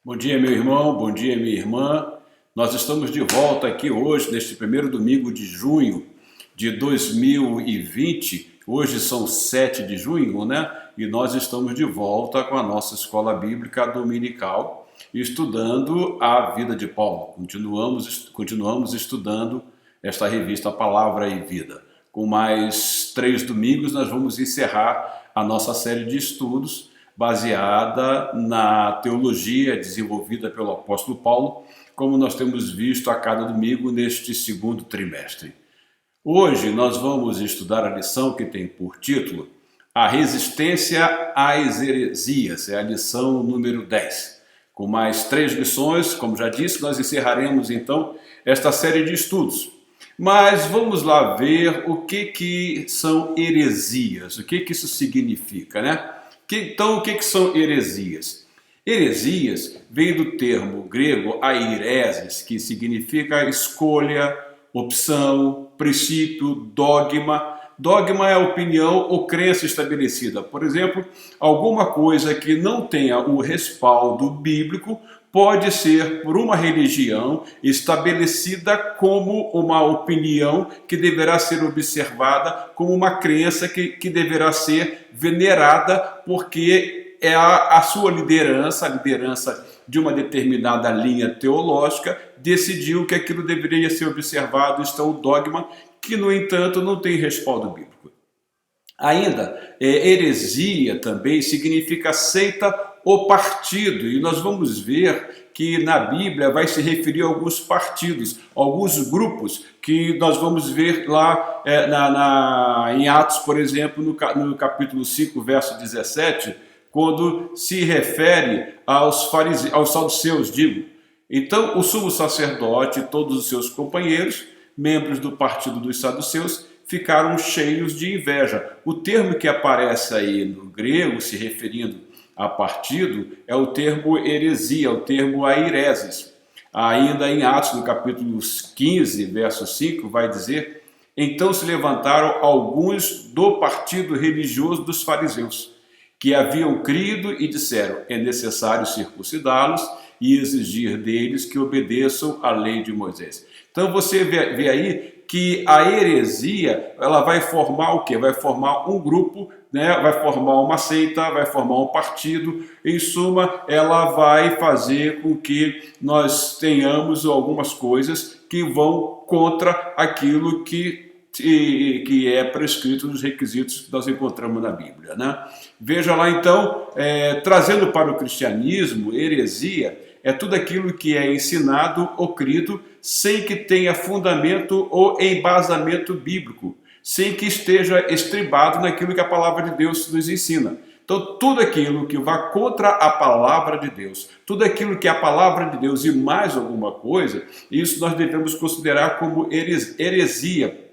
Bom dia, meu irmão, bom dia, minha irmã. Nós estamos de volta aqui hoje, neste primeiro domingo de junho de 2020. Hoje são 7 de junho, né? E nós estamos de volta com a nossa escola bíblica dominical, estudando a vida de Paulo. Continuamos estudando esta revista Palavra e Vida. Com mais 3 domingos, nós vamos encerrar a nossa série de estudos baseada na teologia desenvolvida pelo apóstolo Paulo, como nós temos visto a cada domingo neste segundo trimestre. Hoje nós vamos estudar a lição que tem por título A Resistência às Heresias, é a lição número 10. Com mais 3 lições, como já disse, nós encerraremos então esta série de estudos. Mas vamos lá ver o que são heresias, o que isso significa, né? Então, o que são heresias? Heresias vem do termo grego aireses, que significa escolha, opção, princípio, dogma. Dogma é a opinião ou crença estabelecida. Por exemplo, alguma coisa que não tenha o respaldo bíblico pode ser por uma religião estabelecida como uma opinião que deverá ser observada, como uma crença que deverá ser venerada, porque é a sua liderança, a liderança de uma determinada linha teológica, decidiu que aquilo deveria ser observado. Isto é o dogma, que, no entanto, não tem respaldo bíblico. Ainda, heresia também significa seita ou partido, e nós vamos ver que na Bíblia vai se referir a alguns partidos, alguns grupos, que nós vamos ver lá em Atos, por exemplo, no capítulo 5, verso 17, quando se refere aos saduceus, Então, o sumo sacerdote e todos os seus companheiros, membros do partido dos saduceus, ficaram cheios de inveja. O termo que aparece aí no grego, se referindo a partido, é o termo heresia, o termo aireses. Ainda em Atos, no capítulo 15, verso 5, vai dizer: então se levantaram alguns do partido religioso dos fariseus, que haviam crido e disseram: é necessário circuncidá-los e exigir deles que obedeçam à lei de Moisés. Então você vê aí que a heresia, ela vai formar o quê? Vai formar um grupo, né? Vai formar uma seita, vai formar um partido. Em suma, ela vai fazer com que nós tenhamos algumas coisas que vão contra aquilo que é prescrito nos requisitos que nós encontramos na Bíblia, né? Veja lá então, trazendo para o cristianismo, heresia é tudo aquilo que é ensinado ou crido sem que tenha fundamento ou embasamento bíblico, sem que esteja estribado naquilo que a palavra de Deus nos ensina. Então, tudo aquilo que vá contra a palavra de Deus, tudo aquilo que é a palavra de Deus e mais alguma coisa, isso nós devemos considerar como heresia.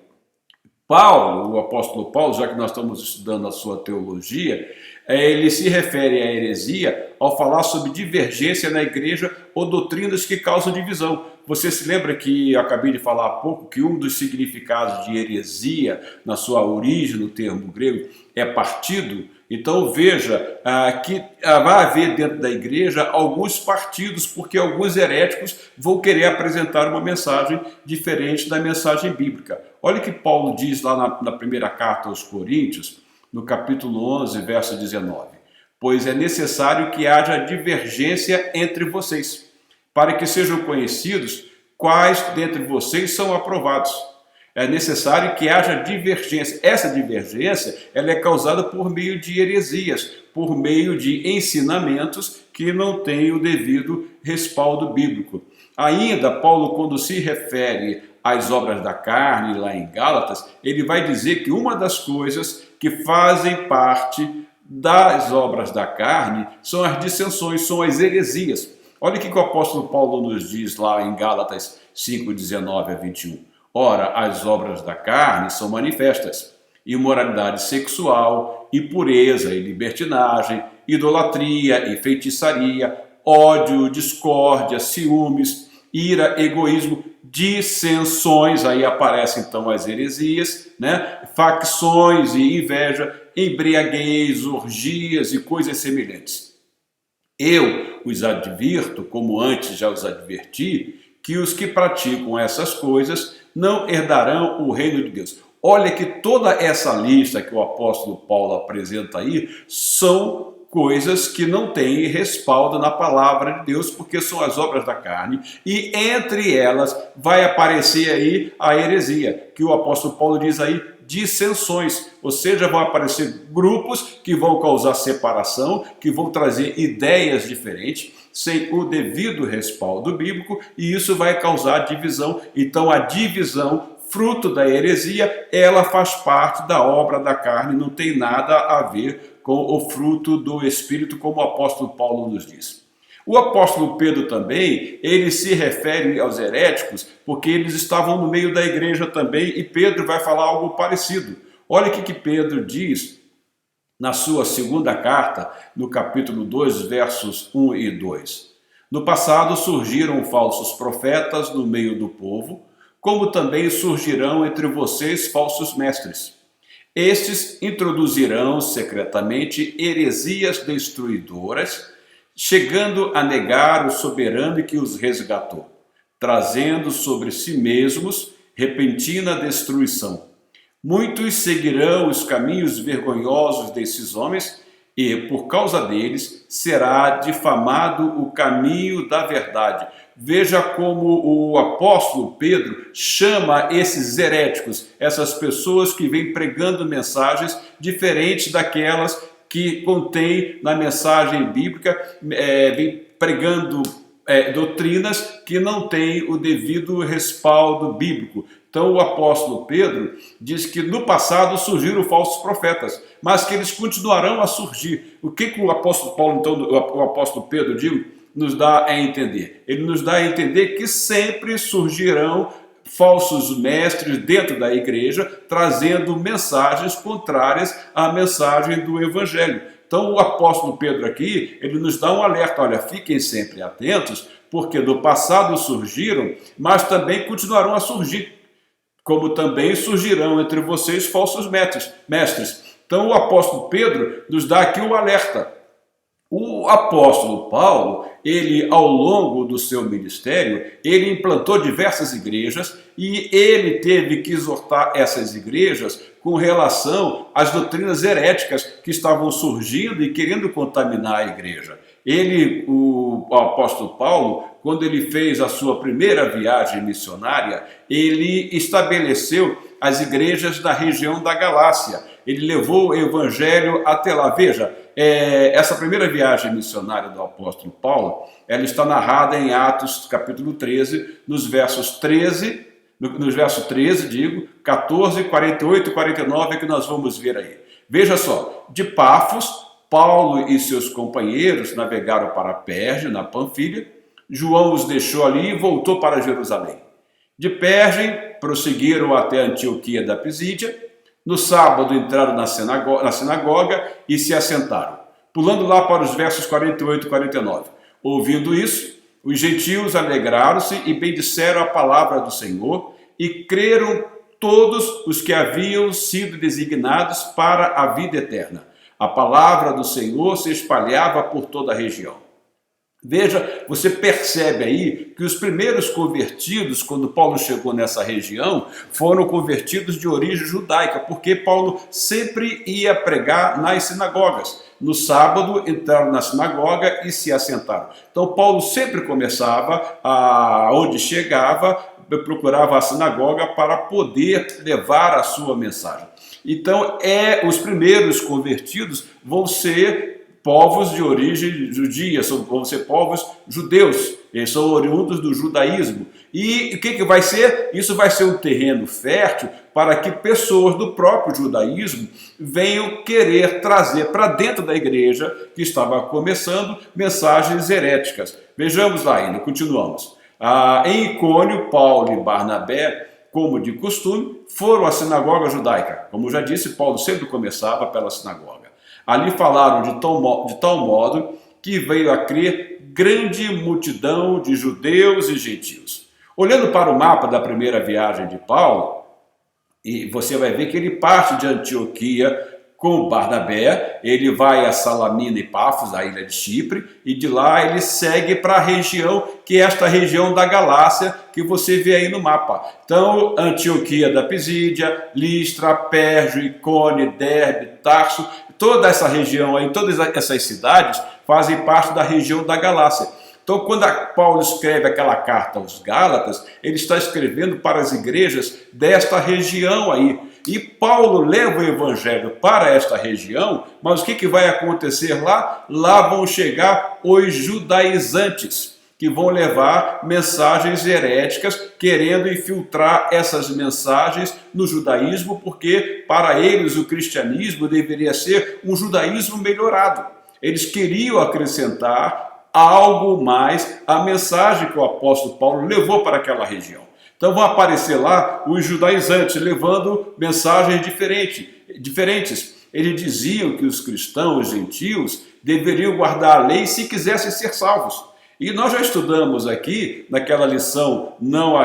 Paulo, o apóstolo Paulo, já que nós estamos estudando a sua teologia, ele se refere à heresia ao falar sobre divergência na igreja ou doutrinas que causam divisão. Você se lembra que eu acabei de falar há pouco que um dos significados de heresia, na sua origem, no termo grego, é partido? Então veja que vai haver dentro da igreja alguns partidos, porque alguns heréticos vão querer apresentar uma mensagem diferente da mensagem bíblica. Olha o que Paulo diz lá na primeira carta aos Coríntios, no capítulo 11, verso 19. Pois é necessário que haja divergência entre vocês, para que sejam conhecidos quais dentre vocês são aprovados. É necessário que haja divergência. Essa divergência ela é causada por meio de heresias, por meio de ensinamentos que não têm o devido respaldo bíblico. Ainda, Paulo, quando se refere às obras da carne, lá em Gálatas, ele vai dizer que uma das coisas que fazem parte das obras da carne são as dissensões, são as heresias. Olha o que o apóstolo Paulo nos diz lá em Gálatas 5, 19 a 21. Ora, as obras da carne são manifestas: imoralidade sexual, impureza e libertinagem, idolatria e feitiçaria, ódio, discórdia, ciúmes, ira, egoísmo, dissensões, aí aparecem então as heresias, né? Facções e inveja, embriaguez, orgias e coisas semelhantes. Eu os advirto, como antes já os adverti, que os que praticam essas coisas não herdarão o reino de Deus. Olha que toda essa lista que o apóstolo Paulo apresenta aí são coisas que não têm respaldo na palavra de Deus, porque são as obras da carne, e entre elas vai aparecer aí a heresia, que o apóstolo Paulo diz aí, dissensões, ou seja, vão aparecer grupos que vão causar separação, que vão trazer ideias diferentes, sem o devido respaldo bíblico, e isso vai causar divisão. Então a divisão, fruto da heresia, ela faz parte da obra da carne, não tem nada a ver com o fruto do Espírito, como o apóstolo Paulo nos diz. O apóstolo Pedro também, ele se refere aos heréticos, porque eles estavam no meio da igreja também, e Pedro vai falar algo parecido. Olha o que Pedro diz na sua segunda carta, no capítulo 2, versos 1 e 2. No passado surgiram falsos profetas no meio do povo, como também surgirão entre vocês falsos mestres. Estes introduzirão secretamente heresias destruidoras, chegando a negar o soberano que os resgatou, trazendo sobre si mesmos repentina destruição. Muitos seguirão os caminhos vergonhosos desses homens e, por causa deles, será difamado o caminho da verdade. Veja como o apóstolo Pedro chama esses heréticos, essas pessoas que vêm pregando mensagens diferentes daquelas que contém na mensagem bíblica, vem pregando doutrinas que não têm o devido respaldo bíblico. Então o apóstolo Pedro diz que no passado surgiram falsos profetas, mas que eles continuarão a surgir. O que o apóstolo Paulo, então, o apóstolo Pedro, nos dá a entender? Ele nos dá a entender que sempre surgirão falsos mestres dentro da igreja, trazendo mensagens contrárias à mensagem do evangelho. Então o apóstolo Pedro aqui, ele nos dá um alerta, olha, fiquem sempre atentos, porque do passado surgiram, mas também continuarão a surgir, como também surgirão entre vocês falsos mestres. Então o apóstolo Pedro nos dá aqui um alerta. O apóstolo Paulo, ele ao longo do seu ministério, ele implantou diversas igrejas e ele teve que exortar essas igrejas com relação às doutrinas heréticas que estavam surgindo e querendo contaminar a igreja. O apóstolo Paulo, quando ele fez a sua primeira viagem missionária, ele estabeleceu as igrejas da região da Galácia. Ele levou o evangelho até lá. Veja, essa primeira viagem missionária do apóstolo Paulo, ela está narrada em Atos capítulo 13, nos versos 13, 14, 48 e 49, que nós vamos ver aí. Veja só, de Pafos, Paulo e seus companheiros navegaram para Perge, na Panfilha. João os deixou ali e voltou para Jerusalém. De Perge, prosseguiram até Antioquia da Pisídia. No sábado entraram na sinagoga e se assentaram. Pulando lá para os versos 48 e 49. Ouvindo isso, os gentios alegraram-se e bendisseram a palavra do Senhor e creram todos os que haviam sido designados para a vida eterna. A palavra do Senhor se espalhava por toda a região. Veja, você percebe aí que os primeiros convertidos, quando Paulo chegou nessa região, foram convertidos de origem judaica, porque Paulo sempre ia pregar nas sinagogas. No sábado, entraram na sinagoga e se assentaram. Então, Paulo sempre começava, onde chegava, procurava a sinagoga para poder levar a sua mensagem. Então, os primeiros convertidos vão ser povos de origem judia, vão ser povos judeus, eles são oriundos do judaísmo. E o que vai ser? Isso vai ser um terreno fértil para que pessoas do próprio judaísmo venham querer trazer para dentro da igreja, que estava começando, mensagens heréticas. Vejamos lá ainda, continuamos. Em Icônio, Paulo e Barnabé, como de costume, foram à sinagoga judaica. Como já disse, Paulo sempre começava pela sinagoga. Ali falaram de tal modo que veio a crer grande multidão de judeus e gentios. Olhando para o mapa da primeira viagem de Paulo, e você vai ver que ele parte de Antioquia com Barnabé, ele vai a Salamina e Pafos, a ilha de Chipre, e de lá ele segue para a região, que é esta região da Galácia, que você vê aí no mapa. Então, Antioquia da Pisídia, Listra, Pérgio, Icônio, Derbe, Tarso, toda essa região aí, todas essas cidades fazem parte da região da Galácia. Então, quando Paulo escreve aquela carta aos Gálatas, ele está escrevendo para as igrejas desta região aí. E Paulo leva o evangelho para esta região, mas o que vai acontecer lá? Lá vão chegar os judaizantes, que vão levar mensagens heréticas, querendo infiltrar essas mensagens no judaísmo, porque para eles o cristianismo deveria ser um judaísmo melhorado. Eles queriam acrescentar algo mais à mensagem que o apóstolo Paulo levou para aquela região. Então vão aparecer lá os judaizantes levando mensagens diferentes. Eles diziam que os cristãos gentios deveriam guardar a lei se quisessem ser salvos. E nós já estudamos aqui, naquela lição, não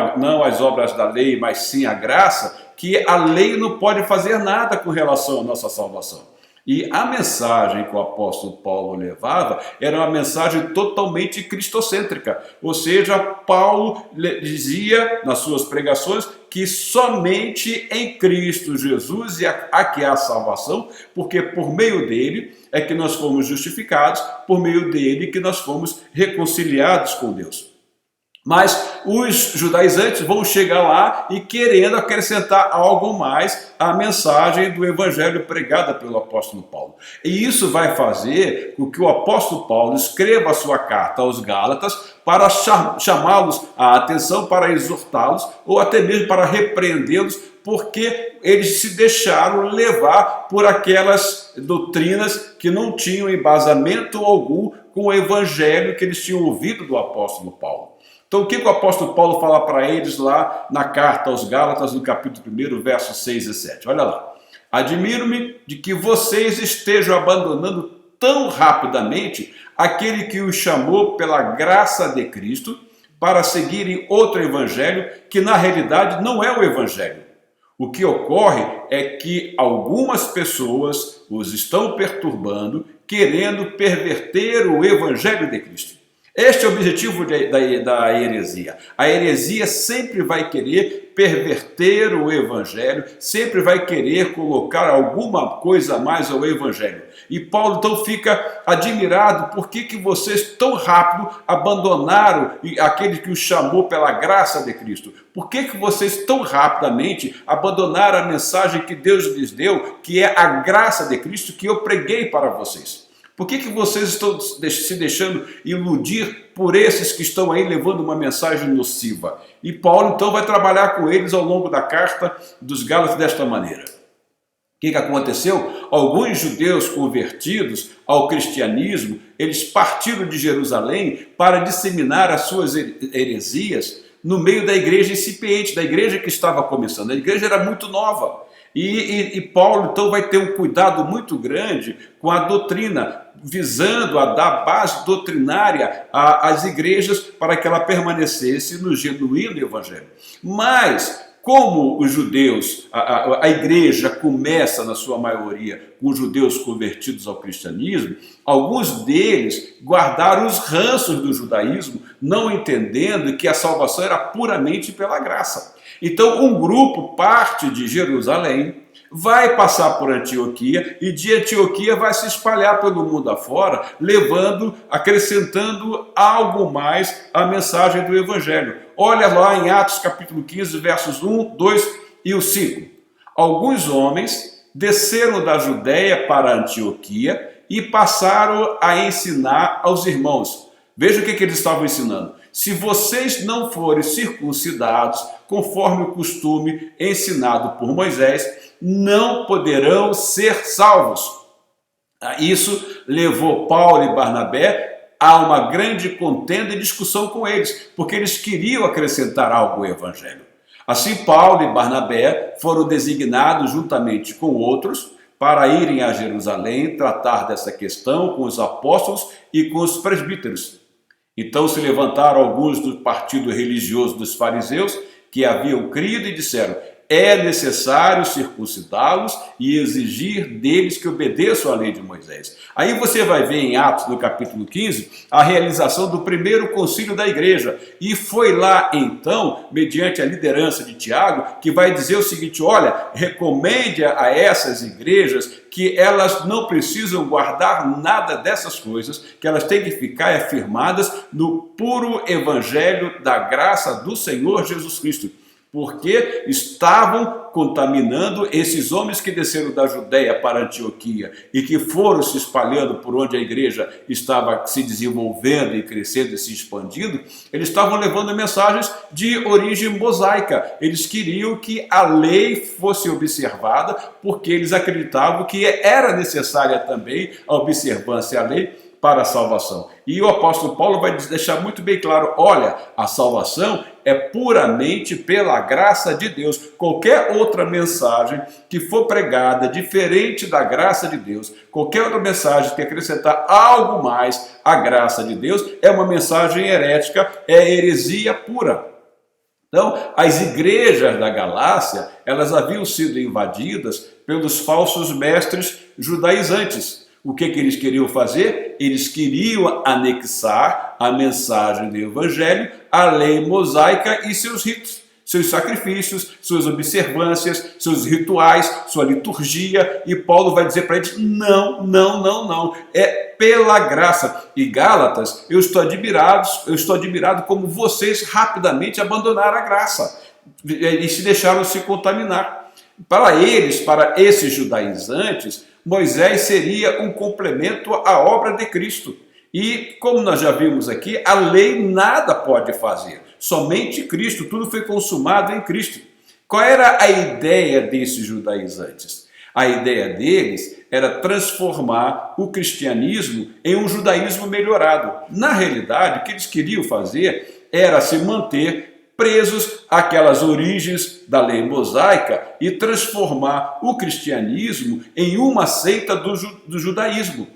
as obras da lei, mas sim a graça, que a lei não pode fazer nada com relação à nossa salvação. E a mensagem que o apóstolo Paulo levava era uma mensagem totalmente cristocêntrica. Ou seja, Paulo dizia nas suas pregações que somente em Cristo Jesus há que há salvação, porque por meio dele é que nós fomos justificados, por meio dele que nós fomos reconciliados com Deus. Mas os judaizantes vão chegar lá e querendo acrescentar algo mais à mensagem do evangelho pregada pelo apóstolo Paulo. E isso vai fazer com que o apóstolo Paulo escreva a sua carta aos Gálatas para chamá-los à atenção, para exortá-los ou até mesmo para repreendê-los, porque eles se deixaram levar por aquelas doutrinas que não tinham embasamento algum com o evangelho que eles tinham ouvido do apóstolo Paulo. Então, o que o apóstolo Paulo fala para eles lá na carta aos Gálatas, no capítulo 1, versos 6 e 7? Olha lá. Admiro-me de que vocês estejam abandonando tão rapidamente aquele que os chamou pela graça de Cristo para seguirem outro evangelho que na realidade não é o evangelho. O que ocorre é que algumas pessoas os estão perturbando, querendo perverter o evangelho de Cristo. Este é o objetivo da heresia. A heresia sempre vai querer perverter o evangelho, sempre vai querer colocar alguma coisa a mais ao evangelho. E Paulo então fica admirado por que vocês tão rápido abandonaram aquele que os chamou pela graça de Cristo. Por que vocês tão rapidamente abandonaram a mensagem que Deus lhes deu, que é a graça de Cristo que eu preguei para vocês? Por que vocês estão se deixando iludir por esses que estão aí levando uma mensagem nociva? E Paulo então vai trabalhar com eles ao longo da carta dos Gálatas desta maneira. O que aconteceu? Alguns judeus convertidos ao cristianismo, eles partiram de Jerusalém para disseminar as suas heresias no meio da igreja incipiente, da igreja que estava começando. A igreja era muito nova. E Paulo então vai ter um cuidado muito grande com a doutrina, visando a dar base doutrinária às igrejas para que ela permanecesse no genuíno evangelho. Mas, como os judeus, a igreja começa na sua maioria com judeus convertidos ao cristianismo, alguns deles guardaram os ranços do judaísmo, não entendendo que a salvação era puramente pela graça. Então um grupo parte de Jerusalém, vai passar por Antioquia e de Antioquia vai se espalhar pelo mundo afora, acrescentando algo mais à mensagem do evangelho. Olha lá em Atos capítulo 15, versos 1, 2 e o 5. Alguns homens desceram da Judéia para Antioquia e passaram a ensinar aos irmãos. Veja o que eles estavam ensinando. Se vocês não forem circuncidados, conforme o costume ensinado por Moisés, não poderão ser salvos. Isso levou Paulo e Barnabé a uma grande contenda e discussão com eles, porque eles queriam acrescentar algo ao evangelho. Assim, Paulo e Barnabé foram designados juntamente com outros para irem a Jerusalém tratar dessa questão com os apóstolos e com os presbíteros. Então se levantaram alguns do partido religioso dos fariseus que haviam crido e disseram: é necessário circuncidá-los e exigir deles que obedeçam à lei de Moisés. Aí você vai ver em Atos, no capítulo 15, a realização do primeiro concílio da igreja. E foi lá, então, mediante a liderança de Tiago, que vai dizer o seguinte: olha, recomende a essas igrejas que elas não precisam guardar nada dessas coisas, que elas têm que ficar afirmadas no puro evangelho da graça do Senhor Jesus Cristo, porque estavam contaminando esses homens que desceram da Judéia para Antioquia e que foram se espalhando por onde a igreja estava se desenvolvendo e crescendo e se expandindo. Eles estavam levando mensagens de origem mosaica. Eles queriam que a lei fosse observada, porque eles acreditavam que era necessária também a observância à lei para a salvação. E o apóstolo Paulo vai deixar muito bem claro: olha, a salvação é puramente pela graça de Deus. Qualquer outra mensagem que for pregada diferente da graça de Deus, qualquer outra mensagem que acrescentar algo mais à graça de Deus, é uma mensagem herética, é heresia pura. Então, as igrejas da Galácia, elas haviam sido invadidas pelos falsos mestres judaizantes. O que eles queriam fazer? Eles queriam anexar a mensagem do Evangelho à lei mosaica e seus ritos, seus sacrifícios, suas observâncias, seus rituais, sua liturgia. E Paulo vai dizer para eles: não, não, não, não. É pela graça. E Gálatas, eu estou admirado como vocês rapidamente abandonaram a graça e se deixaram se contaminar. Para eles, para esses judaizantes, Moisés seria um complemento à obra de Cristo. E, como nós já vimos aqui, a lei nada pode fazer. Somente Cristo, tudo foi consumado em Cristo. Qual era a ideia desses judaizantes? A ideia deles era transformar o cristianismo em um judaísmo melhorado. Na realidade, o que eles queriam fazer era se manter presos àquelas origens da lei mosaica e transformar o cristianismo em uma seita do judaísmo.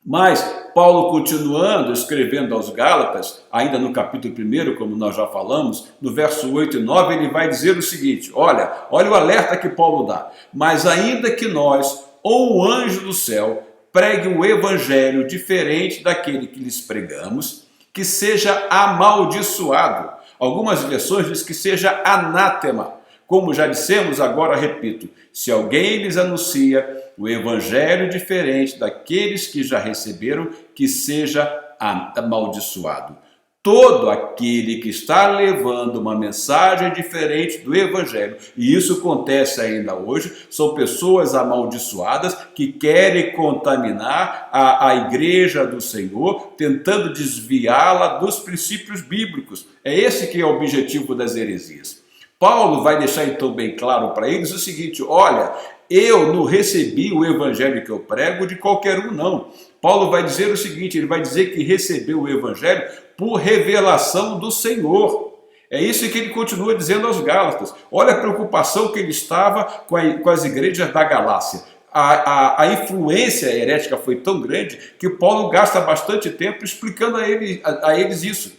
Mas Paulo, continuando, escrevendo aos Gálatas, ainda no capítulo 1, como nós já falamos, no verso 8 e 9, ele vai dizer o seguinte: olha o alerta que Paulo dá: mas ainda que nós, ou um anjo do céu, pregue um evangelho diferente daquele que lhes pregamos, que seja amaldiçoado. Algumas versões dizem que seja anátema. Como já dissemos, agora repito: se alguém lhes anuncia o evangelho diferente daqueles que já receberam, que seja amaldiçoado. Todo aquele que está levando uma mensagem diferente do evangelho, e isso acontece ainda hoje, são pessoas amaldiçoadas que querem contaminar a igreja do Senhor, tentando desviá-la dos princípios bíblicos. É esse que é o objetivo das heresias. Paulo vai deixar então bem claro para eles o seguinte: olha, eu não recebi o evangelho que eu prego de qualquer um, não. Paulo vai dizer o seguinte: ele vai dizer que recebeu o evangelho por revelação do Senhor. É isso que ele continua dizendo aos Gálatas. Olha a preocupação que ele estava com as igrejas da Galácia. A influência herética foi tão grande que Paulo gasta bastante tempo explicando a eles isso.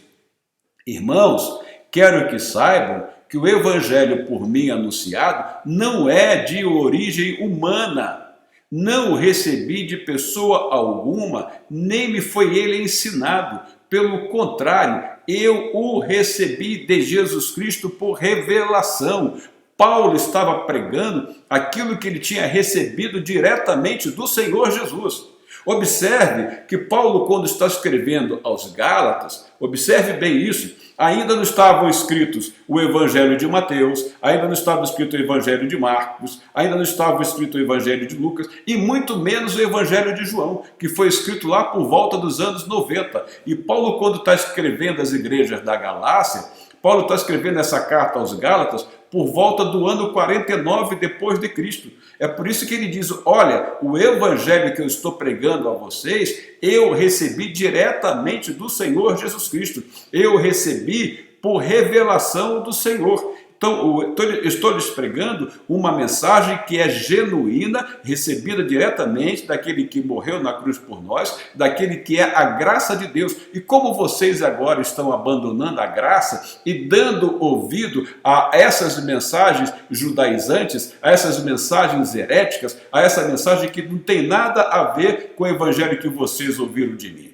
Irmãos, quero que saibam que o evangelho por mim anunciado não é de origem humana. Não o recebi de pessoa alguma, nem me foi ele ensinado. Pelo contrário, eu o recebi de Jesus Cristo por revelação. Paulo estava pregando aquilo que ele tinha recebido diretamente do Senhor Jesus. Observe que Paulo, quando está escrevendo aos Gálatas, observe bem isso, ainda não estavam escritos o Evangelho de Mateus, ainda não estava escrito o Evangelho de Marcos, ainda não estava escrito o Evangelho de Lucas, e muito menos o Evangelho de João, que foi escrito lá por volta dos anos 90. E Paulo, quando está escrevendo as igrejas da Galácia, Paulo está escrevendo essa carta aos Gálatas por volta do ano 49 depois de Cristo. É por isso que ele diz: olha, o evangelho que eu estou pregando a vocês, eu recebi diretamente do Senhor Jesus Cristo. Eu recebi por revelação do Senhor. Então, estou lhes pregando uma mensagem que é genuína, recebida diretamente daquele que morreu na cruz por nós, daquele que é a graça de Deus. E como vocês agora estão abandonando a graça e dando ouvido a essas mensagens judaizantes, a essas mensagens heréticas, a essa mensagem que não tem nada a ver com o evangelho que vocês ouviram de mim.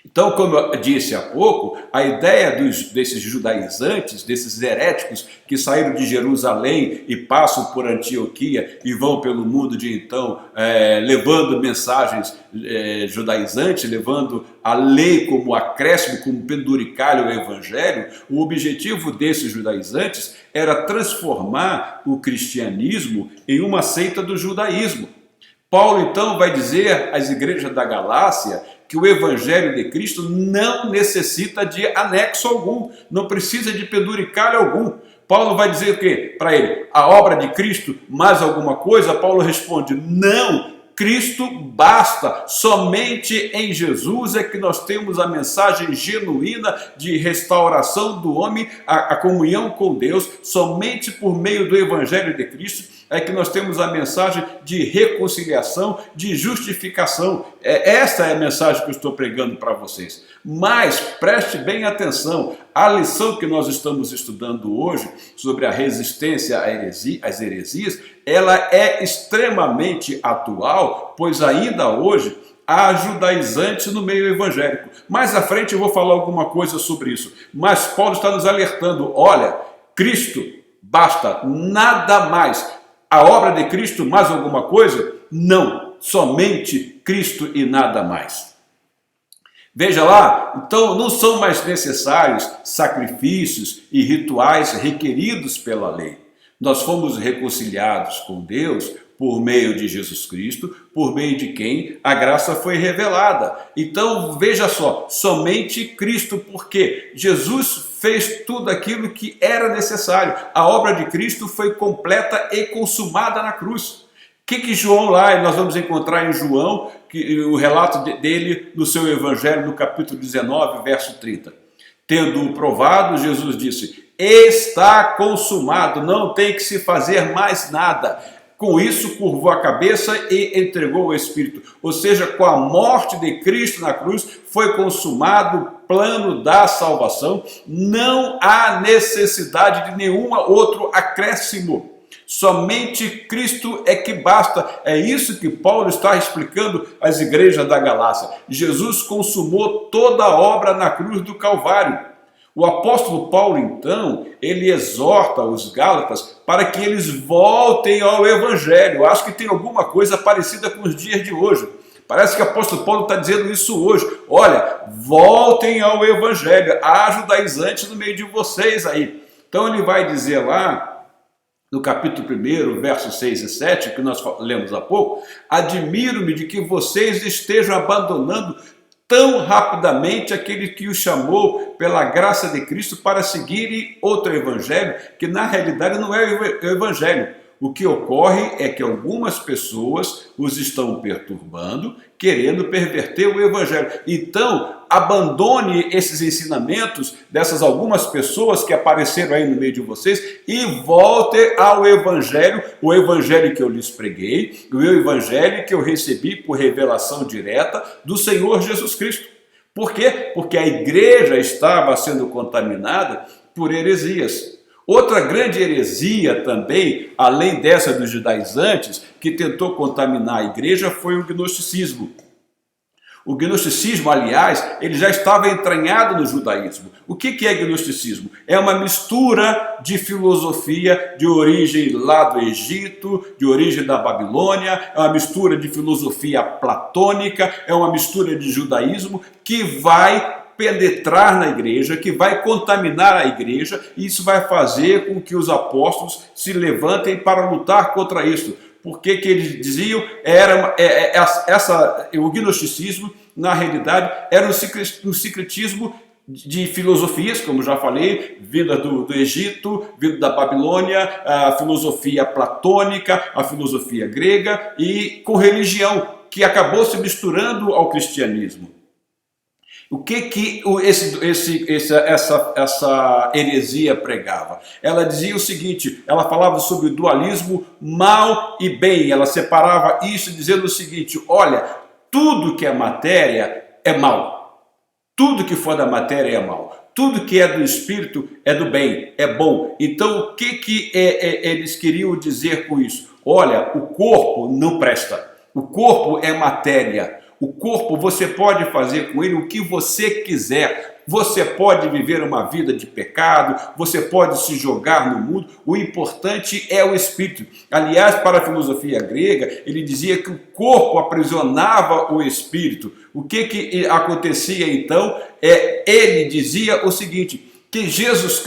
Então, como eu disse há pouco, a ideia desses judaizantes, desses heréticos que saíram de Jerusalém e passam por Antioquia e vão pelo mundo de então, levando mensagens judaizantes, levando a lei como acréscimo, como penduricalho ao evangelho, o objetivo desses judaizantes era transformar o cristianismo em uma seita do judaísmo. Paulo então vai dizer às igrejas da Galácia que o evangelho de Cristo não necessita de anexo algum, não precisa de penduricalho algum. Paulo vai dizer o quê? Para ele, a obra de Cristo mais alguma coisa? Paulo responde, não, Cristo basta, somente em Jesus é que nós temos a mensagem genuína de restauração do homem, a comunhão com Deus, somente por meio do evangelho de Cristo é que nós temos a mensagem de reconciliação, de justificação. Esta é a mensagem que eu estou pregando para vocês. Mas preste bem atenção, a lição que nós estamos estudando hoje sobre a resistência às heresias, ela é extremamente atual, pois ainda hoje há judaizantes no meio evangélico. Mais à frente eu vou falar alguma coisa sobre isso, mas Paulo está nos alertando, olha, Cristo basta, nada mais. A obra de Cristo mais alguma coisa? Não, somente Cristo e nada mais. Veja lá, então não são mais necessários sacrifícios e rituais requeridos pela lei. Nós fomos reconciliados com Deus por meio de Jesus Cristo, por meio de quem a graça foi revelada. Então veja só, somente Cristo, porque Jesus fez tudo aquilo que era necessário. A obra de Cristo foi completa e consumada na cruz. O que João lá, nós vamos encontrar em João, o relato dele no seu evangelho, no capítulo 19, verso 30. Tendo-o provado, Jesus disse, está consumado, não tem que se fazer mais nada. Com isso, curvou a cabeça e entregou o Espírito. Ou seja, com a morte de Cristo na cruz, foi consumado o plano da salvação. Não há necessidade de nenhum outro acréscimo. Somente Cristo é que basta. É isso que Paulo está explicando às igrejas da Galácia. Jesus consumou toda a obra na cruz do Calvário. O apóstolo Paulo, então, ele exorta os Gálatas para que eles voltem ao Evangelho. Eu acho que tem alguma coisa parecida com os dias de hoje. Parece que o apóstolo Paulo está dizendo isso hoje. Olha, voltem ao Evangelho. Há judaizantes no meio de vocês aí. Então ele vai dizer lá, no capítulo 1, versos 6 e 7, que nós lemos há pouco, admiro-me de que vocês estejam abandonando tão rapidamente aquele que os chamou pela graça de Cristo para seguirem outro evangelho, que na realidade não é o evangelho. O que ocorre é que algumas pessoas os estão perturbando, querendo perverter o evangelho. Então, abandone esses ensinamentos dessas algumas pessoas que apareceram aí no meio de vocês e volte ao evangelho, o evangelho que eu lhes preguei, o evangelho que eu recebi por revelação direta do Senhor Jesus Cristo. Por quê? Porque a igreja estava sendo contaminada por heresias. Outra grande heresia também, além dessa dos judaizantes, que tentou contaminar a igreja, foi o gnosticismo. O gnosticismo, aliás, ele já estava entranhado no judaísmo. O que é gnosticismo? É uma mistura de filosofia de origem lá do Egito, de origem da Babilônia, é uma mistura de filosofia platônica, é uma mistura de judaísmo que vai penetrar na igreja, que vai contaminar a igreja, e isso vai fazer com que os apóstolos se levantem para lutar contra isso. Porque que eles diziam? O gnosticismo, na realidade, era um secretismo de filosofias, como já falei, vinda do Egito, vinda da Babilônia, a filosofia platônica, a filosofia grega, e com religião, que acabou se misturando ao cristianismo. O que essa heresia pregava? Ela dizia o seguinte, ela falava sobre o dualismo mal e bem, ela separava isso dizendo o seguinte, olha, tudo que é matéria é mal, tudo que for da matéria é mal, tudo que é do espírito é do bem, é bom. Então o que eles queriam dizer com isso? Olha, o corpo não presta, o corpo é matéria. O corpo, você pode fazer com ele o que você quiser. Você pode viver uma vida de pecado, você pode se jogar no mundo. O importante é o espírito. Aliás, para a filosofia grega, ele dizia que o corpo aprisionava o espírito. O que acontecia então? Ele dizia o seguinte, que Jesus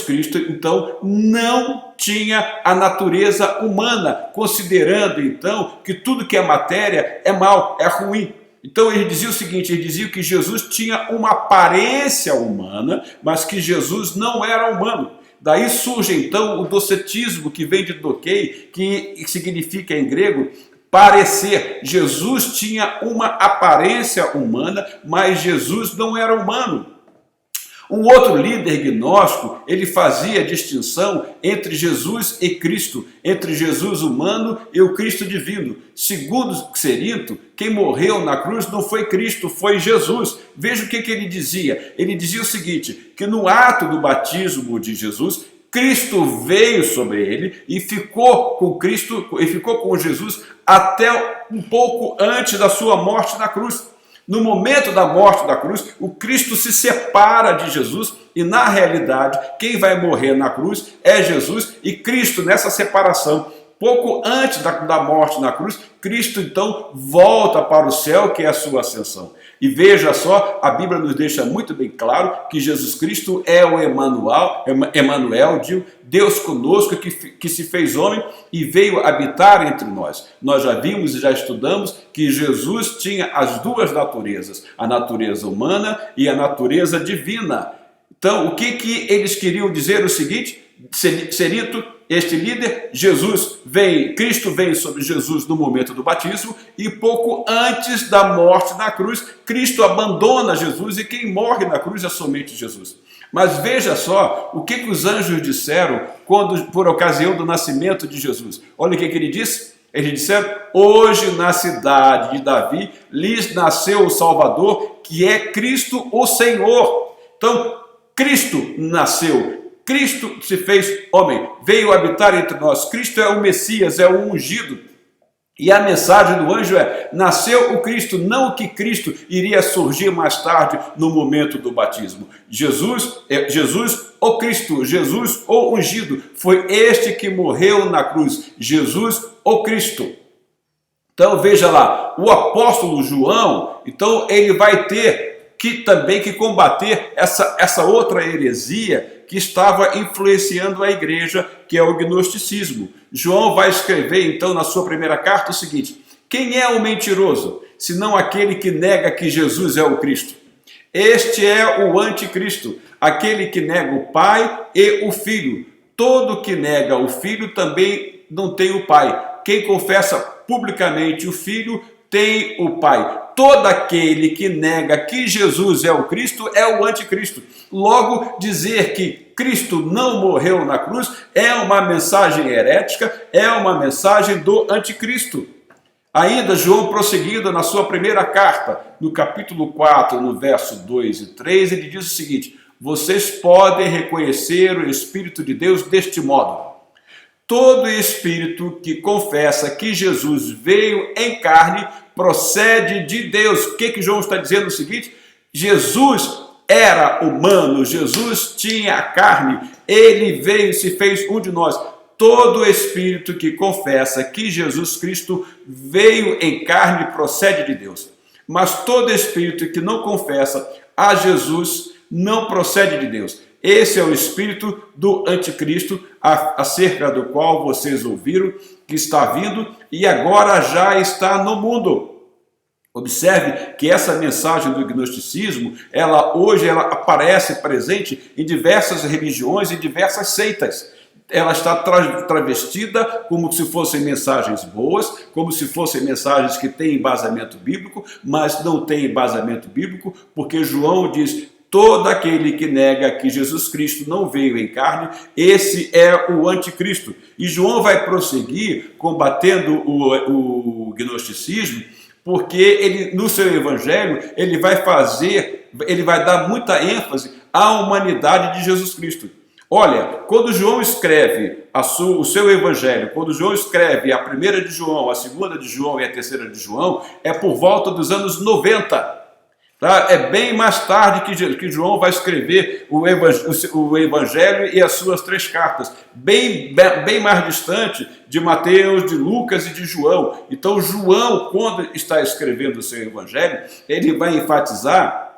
Cristo, então, não tinha a natureza humana, considerando, então, que tudo que é matéria é mal, é ruim. Então, ele dizia o seguinte, ele dizia que Jesus tinha uma aparência humana, mas que Jesus não era humano. Daí surge, então, o docetismo, que vem de dokei, que significa em grego parecer. Jesus tinha uma aparência humana, mas Jesus não era humano. Um outro líder gnóstico, ele fazia a distinção entre Jesus e Cristo, entre Jesus humano e o Cristo divino. Segundo Xerinto, quem morreu na cruz não foi Cristo, foi Jesus. Veja o que ele dizia. Ele dizia o seguinte, que no ato do batismo de Jesus, Cristo veio sobre ele e ficou com Jesus até um pouco antes da sua morte na cruz. No momento da morte da cruz, o Cristo se separa de Jesus e, na realidade, quem vai morrer na cruz é Jesus e Cristo, nessa separação, pouco antes da morte na cruz, Cristo, então, volta para o céu, que é a sua ascensão. E veja só, a Bíblia nos deixa muito bem claro que Jesus Cristo é o Emanuel, Deus conosco, que se fez homem e veio habitar entre nós. Nós já vimos e já estudamos que Jesus tinha as duas naturezas, a natureza humana e a natureza divina. Então, o que eles queriam dizer? O seguinte, Xerinto, este líder, Cristo vem sobre Jesus no momento do batismo e pouco antes da morte na cruz, Cristo abandona Jesus e quem morre na cruz é somente Jesus. Mas veja só o que os anjos disseram por ocasião do nascimento de Jesus. Olha o que ele disse. Eles disseram, hoje na cidade de Davi lhes nasceu o Salvador, que é Cristo o Senhor. Então, Cristo nasceu. Cristo se fez homem, veio habitar entre nós. Cristo é o Messias, é o ungido. E a mensagem do anjo é, nasceu o Cristo, não o que Cristo iria surgir mais tarde no momento do batismo. Jesus, o Cristo, Jesus, o ungido, foi este que morreu na cruz. Jesus, o Cristo. Então veja lá, o apóstolo João, então ele vai ter que combater essa outra heresia que estava influenciando a igreja, que é o gnosticismo. João vai escrever, então, na sua primeira carta o seguinte, quem é o mentiroso, senão aquele que nega que Jesus é o Cristo? Este é o anticristo, aquele que nega o Pai e o Filho. Todo que nega o Filho também não tem o Pai. Quem confessa publicamente o Filho tem o Pai. Todo aquele que nega que Jesus é o Cristo é o anticristo. Logo, dizer que Cristo não morreu na cruz é uma mensagem herética, é uma mensagem do anticristo. Ainda João, prosseguindo na sua primeira carta, no capítulo 4, no verso 2 e 3, ele diz o seguinte, vocês podem reconhecer o Espírito de Deus deste modo. Todo espírito que confessa que Jesus veio em carne procede de Deus. O que João está dizendo? O seguinte, Jesus era humano, Jesus tinha a carne, ele veio e se fez um de nós. Todo espírito que confessa que Jesus Cristo veio em carne procede de Deus. Mas todo espírito que não confessa a Jesus não procede de Deus. Esse é o espírito do anticristo, acerca do qual vocês ouviram, que está vindo e agora já está no mundo. Observe que essa mensagem do gnosticismo, hoje ela aparece presente em diversas religiões e diversas seitas. ela está travestida como se fossem mensagens boas, como se fossem mensagens que têm embasamento bíblico, mas não têm embasamento bíblico, porque João diz: todo aquele que nega que Jesus Cristo não veio em carne, esse é o anticristo. E João vai prosseguir combatendo o gnosticismo, porque ele, no seu evangelho, ele vai dar muita ênfase à humanidade de Jesus Cristo. Olha, quando João escreve o seu evangelho, quando João escreve a primeira de João, a segunda de João e a terceira de João, é por volta dos anos 90. Tá? É bem mais tarde que João vai escrever o evangelho e as suas 3 cartas, bem mais distante de Mateus, de Lucas e de João. Então João, quando está escrevendo o seu evangelho, ele vai enfatizar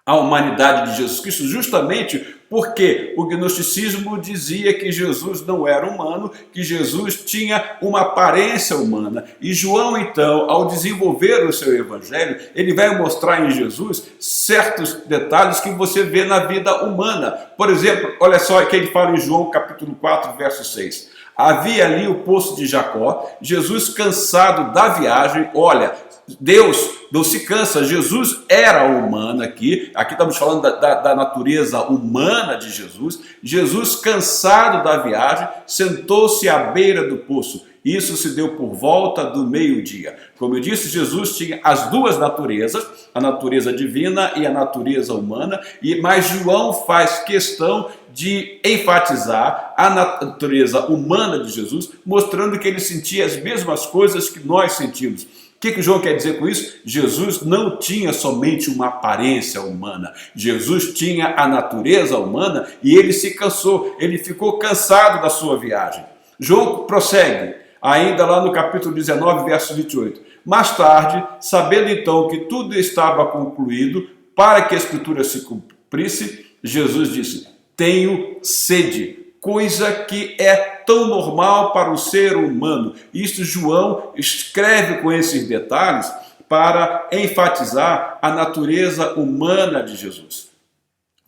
a humanidade de Jesus Cristo, justamente porque o gnosticismo dizia que Jesus não era humano, que Jesus tinha uma aparência humana. E João, então, ao desenvolver o seu evangelho, ele vai mostrar em Jesus certos detalhes que você vê na vida humana. Por exemplo, olha só o que ele fala em João capítulo 4, verso 6. Havia ali o poço de Jacó, Jesus cansado da viagem, olha, Deus não se cansa, Jesus era humano aqui estamos falando da natureza humana de Jesus. Jesus, cansado da viagem, sentou-se à beira do poço. Isso se deu por volta do meio-dia. Como eu disse, Jesus tinha as duas naturezas, a natureza divina e a natureza humana, mas João faz questão de enfatizar a natureza humana de Jesus, mostrando que ele sentia as mesmas coisas que nós sentimos. O que João quer dizer com isso? Jesus não tinha somente uma aparência humana. Jesus tinha a natureza humana e ele se cansou, ele ficou cansado da sua viagem. João prossegue, ainda lá no capítulo 19, verso 28. Mais tarde, sabendo então que tudo estava concluído, para que a Escritura se cumprisse, Jesus disse: tenho sede. Coisa que é tão normal para o ser humano. Isso João escreve com esses detalhes para enfatizar a natureza humana de Jesus.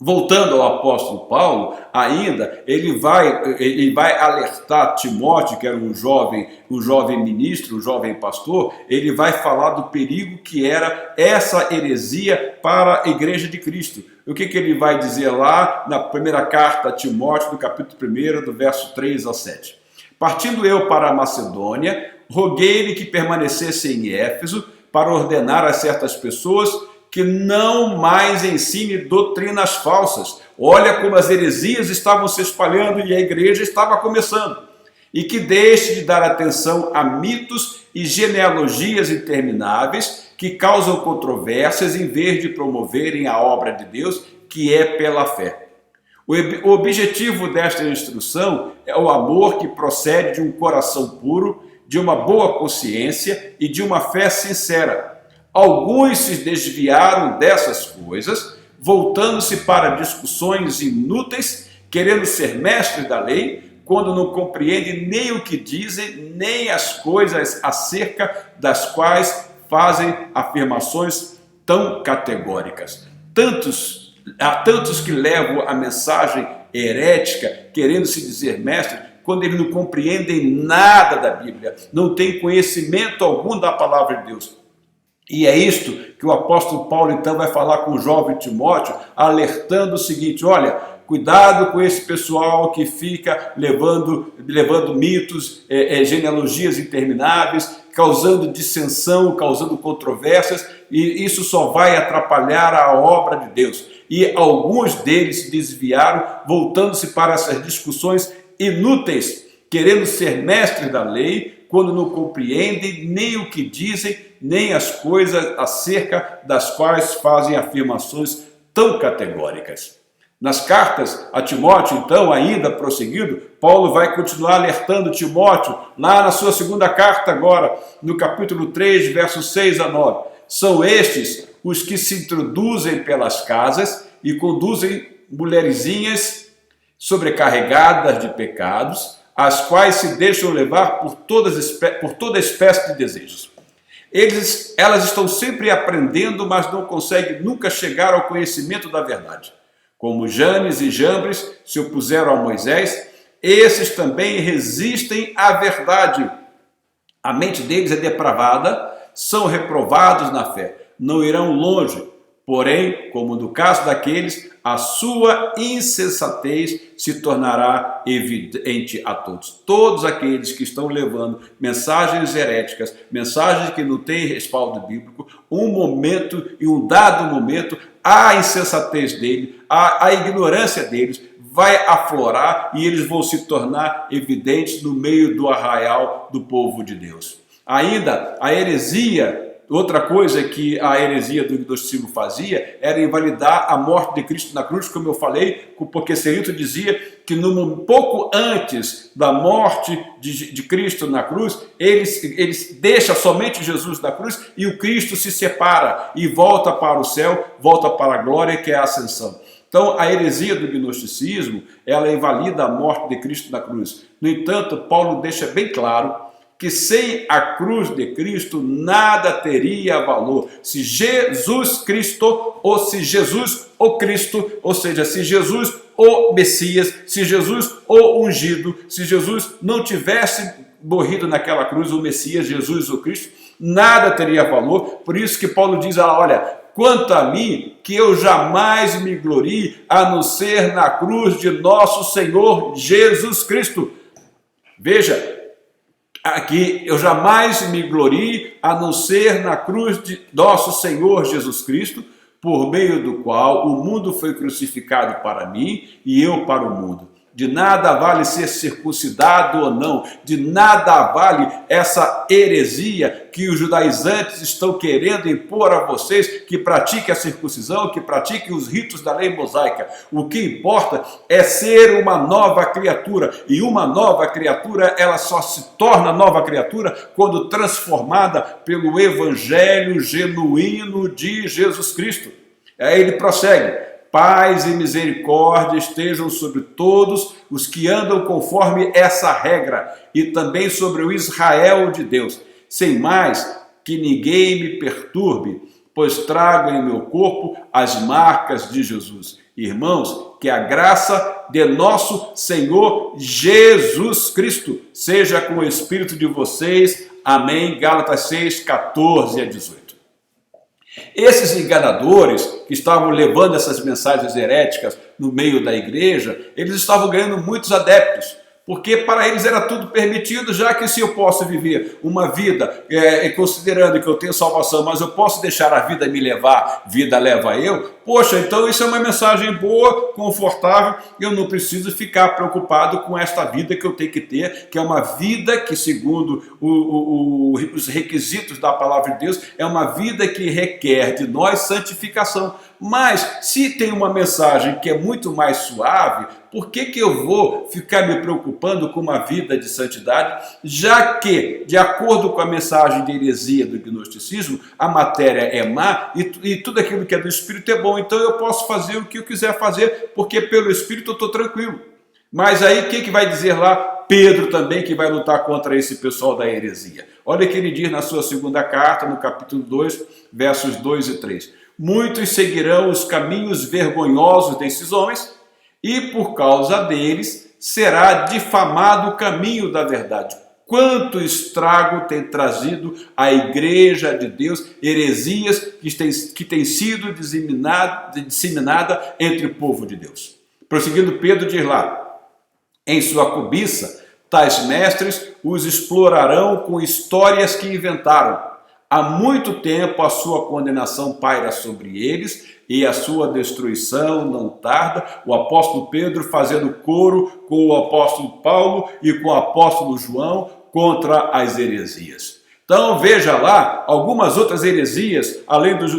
Voltando ao apóstolo Paulo, ainda, ele vai alertar Timóteo, que era um jovem ministro, um jovem pastor, ele vai falar do perigo que era essa heresia para a igreja de Cristo. O que ele vai dizer lá na primeira carta a Timóteo, no capítulo 1, do verso 3 a 7. Partindo eu para a Macedônia, roguei-lhe que permanecesse em Éfeso para ordenar a certas pessoas que não mais ensine doutrinas falsas. Olha como as heresias estavam se espalhando e a igreja estava começando. E que deixe de dar atenção a mitos e genealogias intermináveis que causam controvérsias em vez de promoverem a obra de Deus, que é pela fé. O objetivo desta instrução é o amor que procede de um coração puro, de uma boa consciência e de uma fé sincera. Alguns se desviaram dessas coisas, voltando-se para discussões inúteis, querendo ser mestres da lei, quando não compreendem nem o que dizem, nem as coisas acerca das quais fazem afirmações tão categóricas. Há tantos que levam a mensagem herética, querendo se dizer mestre, quando eles não compreendem nada da Bíblia, não têm conhecimento algum da palavra de Deus. E é isto que o apóstolo Paulo então vai falar com o jovem Timóteo, alertando o seguinte: olha, cuidado com esse pessoal que fica levando mitos, genealogias intermináveis, causando dissensão, causando controvérsias, e isso só vai atrapalhar a obra de Deus. E alguns deles se desviaram, voltando-se para essas discussões inúteis, querendo ser mestres da lei, quando não compreendem nem o que dizem, nem as coisas acerca das quais fazem afirmações tão categóricas. Nas cartas a Timóteo, então, ainda prosseguindo, Paulo vai continuar alertando Timóteo, lá na sua segunda carta agora, no capítulo 3, versos 6 a 9. São estes os que se introduzem pelas casas e conduzem mulherzinhas sobrecarregadas de pecados, as quais se deixam levar por toda espécie de desejos. Elas estão sempre aprendendo, mas não conseguem nunca chegar ao conhecimento da verdade. Como Janes e Jambres se opuseram a Moisés, esses também resistem à verdade. A mente deles é depravada, são reprovados na fé, não irão longe. Porém, como no caso daqueles, a sua insensatez se tornará evidente a todos. Todos aqueles que estão levando mensagens heréticas, mensagens que não têm respaldo bíblico, um dado momento, a insensatez dele, a ignorância deles vai aflorar e eles vão se tornar evidentes no meio do arraial do povo de Deus. Ainda, a heresia. Outra coisa que a heresia do gnosticismo fazia era invalidar a morte de Cristo na cruz, como eu falei, porque Cerito dizia que pouco antes da morte de Cristo na cruz, eles deixam somente Jesus na cruz e o Cristo se separa e volta para o céu, volta para a glória, que é a ascensão. Então, a heresia do gnosticismo, ela invalida a morte de Cristo na cruz. No entanto, Paulo deixa bem claro que sem a cruz de Cristo nada teria valor. Se Jesus Cristo, ou se Jesus o Cristo, ou seja, se Jesus o Messias, se Jesus o ungido, se Jesus não tivesse morrido naquela cruz, o Messias, Jesus o Cristo, nada teria valor. Por isso que Paulo diz, olha, quanto a mim, que eu jamais me glorie, a não ser na cruz de nosso Senhor Jesus Cristo. Veja, aqui eu jamais me glorie a não ser na cruz de nosso Senhor Jesus Cristo, por meio do qual o mundo foi crucificado para mim e eu para o mundo. De nada vale ser circuncidado ou não, de nada vale essa heresia que os judaizantes estão querendo impor a vocês, que pratiquem a circuncisão, que pratiquem os ritos da lei mosaica. O que importa é ser uma nova criatura, e uma nova criatura, ela só se torna nova criatura quando transformada pelo evangelho genuíno de Jesus Cristo. Aí ele prossegue: paz e misericórdia estejam sobre todos os que andam conforme essa regra, e também sobre o Israel de Deus. Sem mais, que ninguém me perturbe, pois trago em meu corpo as marcas de Jesus. Irmãos, que a graça de nosso Senhor Jesus Cristo seja com o espírito de vocês. Amém. Gálatas 6, 14 a 18. Esses enganadores que estavam levando essas mensagens heréticas no meio da igreja, eles estavam ganhando muitos adeptos, porque para eles era tudo permitido, já que se eu posso viver uma vida, considerando que eu tenho salvação, mas eu posso deixar a vida me levar, vida leva eu, poxa, então isso é uma mensagem boa, confortável, eu não preciso ficar preocupado com esta vida que eu tenho que ter, que é uma vida que, segundo os requisitos da palavra de Deus, é uma vida que requer de nós santificação. Mas se tem uma mensagem que é muito mais suave, por que eu vou ficar me preocupando com uma vida de santidade, já que, de acordo com a mensagem de heresia do gnosticismo, a matéria é má e tudo aquilo que é do Espírito é bom, então eu posso fazer o que eu quiser fazer, porque pelo Espírito eu estou tranquilo. Mas aí o que vai dizer lá Pedro também, que vai lutar contra esse pessoal da heresia? Olha o que ele diz na sua segunda carta, no capítulo 2, versos 2 e 3. Muitos seguirão os caminhos vergonhosos desses homens, e por causa deles será difamado o caminho da verdade. Quanto estrago tem trazido à igreja de Deus, heresias que têm sido disseminada entre o povo de Deus. Prosseguindo, Pedro diz lá: em sua cobiça, tais mestres os explorarão com histórias que inventaram. Há muito tempo a sua condenação paira sobre eles e a sua destruição não tarda. O apóstolo Pedro fazendo coro com o apóstolo Paulo e com o apóstolo João contra as heresias. Então veja lá algumas outras heresias, além dos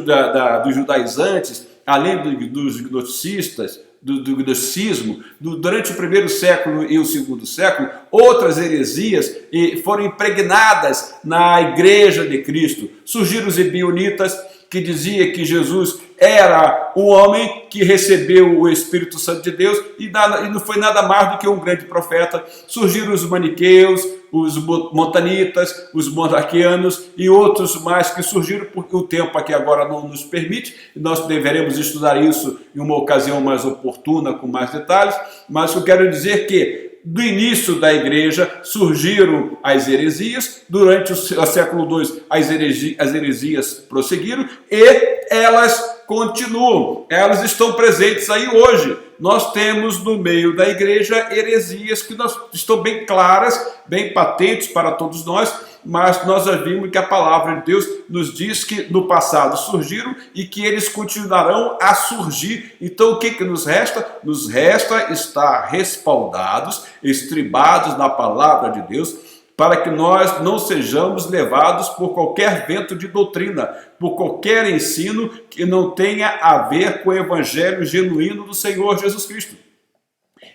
judaizantes, além dos gnosticistas, do gnosticismo, durante o primeiro século e o segundo século, outras heresias foram impregnadas na igreja de Cristo. Surgiram os ebionitas, que dizia que Jesus era um homem que recebeu o Espírito Santo de Deus e não foi nada mais do que um grande profeta. Surgiram os maniqueus, os montanitas, os monarquianos e outros mais que surgiram, porque o tempo aqui agora não nos permite, e nós deveremos estudar isso em uma ocasião mais oportuna, com mais detalhes, mas eu quero dizer que do início da igreja surgiram as heresias, durante o século II as heresias prosseguiram e elas continuam, elas estão presentes aí hoje. Nós temos no meio da igreja heresias que estão bem claras, bem patentes para todos nós, mas nós já vimos que a palavra de Deus nos diz que no passado surgiram e que eles continuarão a surgir. Então o que nos resta? Nos resta estar respaldados, estribados na palavra de Deus, para que nós não sejamos levados por qualquer vento de doutrina, por qualquer ensino que não tenha a ver com o evangelho genuíno do Senhor Jesus Cristo.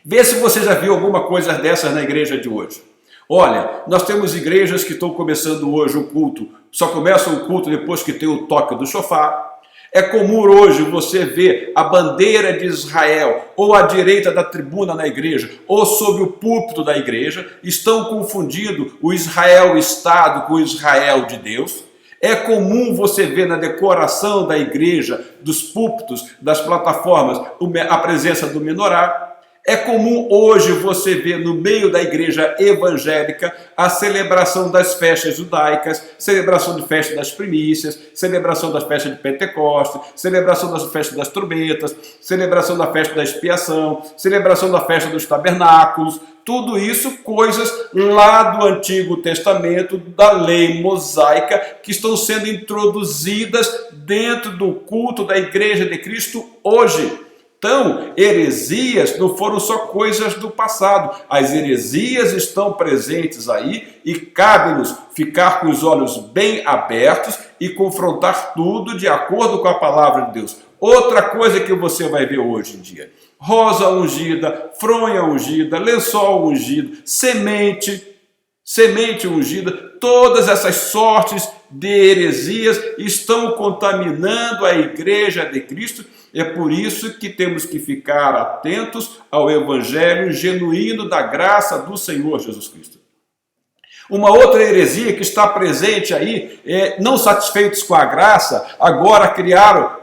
Vê se você já viu alguma coisa dessas na igreja de hoje. Olha, nós temos igrejas que estão começando hoje o culto, só começam o culto depois que tem o toque do chofar. É comum hoje você ver a bandeira de Israel ou à direita da tribuna na igreja ou sob o púlpito da igreja. Estão confundindo o Israel-Estado com o Israel de Deus. É comum você ver na decoração da igreja, dos púlpitos, das plataformas, a presença do menorá. É comum hoje você ver no meio da igreja evangélica a celebração das festas judaicas, celebração de festa das primícias, celebração das festas de Pentecostes, celebração das festas das trombetas, celebração da festa da expiação, celebração da festa dos tabernáculos. Tudo isso coisas lá do Antigo Testamento, da lei mosaica, que estão sendo introduzidas dentro do culto da Igreja de Cristo hoje. Então, heresias não foram só coisas do passado. As heresias estão presentes aí e cabe-nos ficar com os olhos bem abertos e confrontar tudo de acordo com a palavra de Deus. Outra coisa que você vai ver hoje em dia: rosa ungida, fronha ungida, lençol ungido, semente ungida, todas essas sortes de heresias estão contaminando a igreja de Cristo. É por isso que temos que ficar atentos ao evangelho genuíno da graça do Senhor Jesus Cristo. Uma outra heresia que está presente aí, não satisfeitos com a graça, agora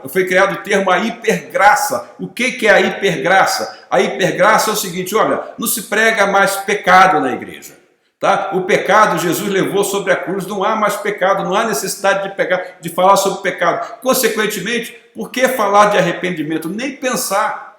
foi criado o termo a hipergraça. O que é a hipergraça? A hipergraça é o seguinte: olha, não se prega mais pecado na igreja. Tá? O pecado Jesus levou sobre a cruz, não há mais pecado, não há necessidade de falar sobre pecado. Consequentemente, por que falar de arrependimento? Nem pensar.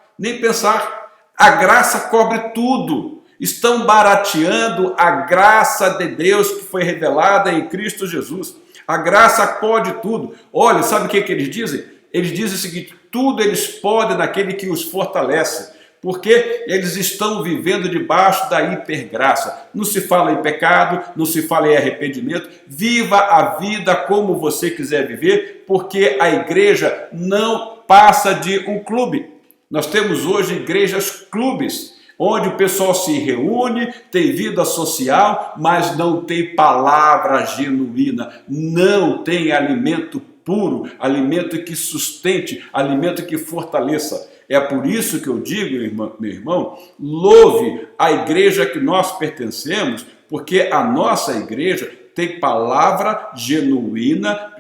A graça cobre tudo. Estão barateando a graça de Deus que foi revelada em Cristo Jesus. A graça pode tudo. Olha, sabe o que eles dizem? Eles dizem o seguinte: tudo eles podem naquele que os fortalece. Porque eles estão vivendo debaixo da hipergraça. Não se fala em pecado, não se fala em arrependimento. Viva a vida como você quiser viver, porque a igreja não passa de um clube. Nós temos hoje igrejas clubes, onde o pessoal se reúne, tem vida social, mas não tem palavra genuína, não tem alimento puro, alimento que sustente, alimento que fortaleça. É por isso que eu digo, meu irmão, louve a igreja que nós pertencemos, porque a nossa igreja tem palavra genuína,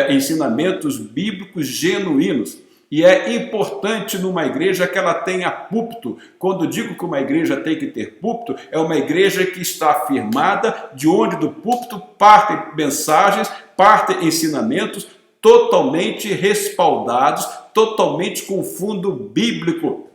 ensinamentos bíblicos genuínos. E é importante numa igreja que ela tenha púlpito. Quando digo que uma igreja tem que ter púlpito, é uma igreja que está firmada, de onde do púlpito partem mensagens, partem ensinamentos totalmente respaldados, totalmente com fundo bíblico,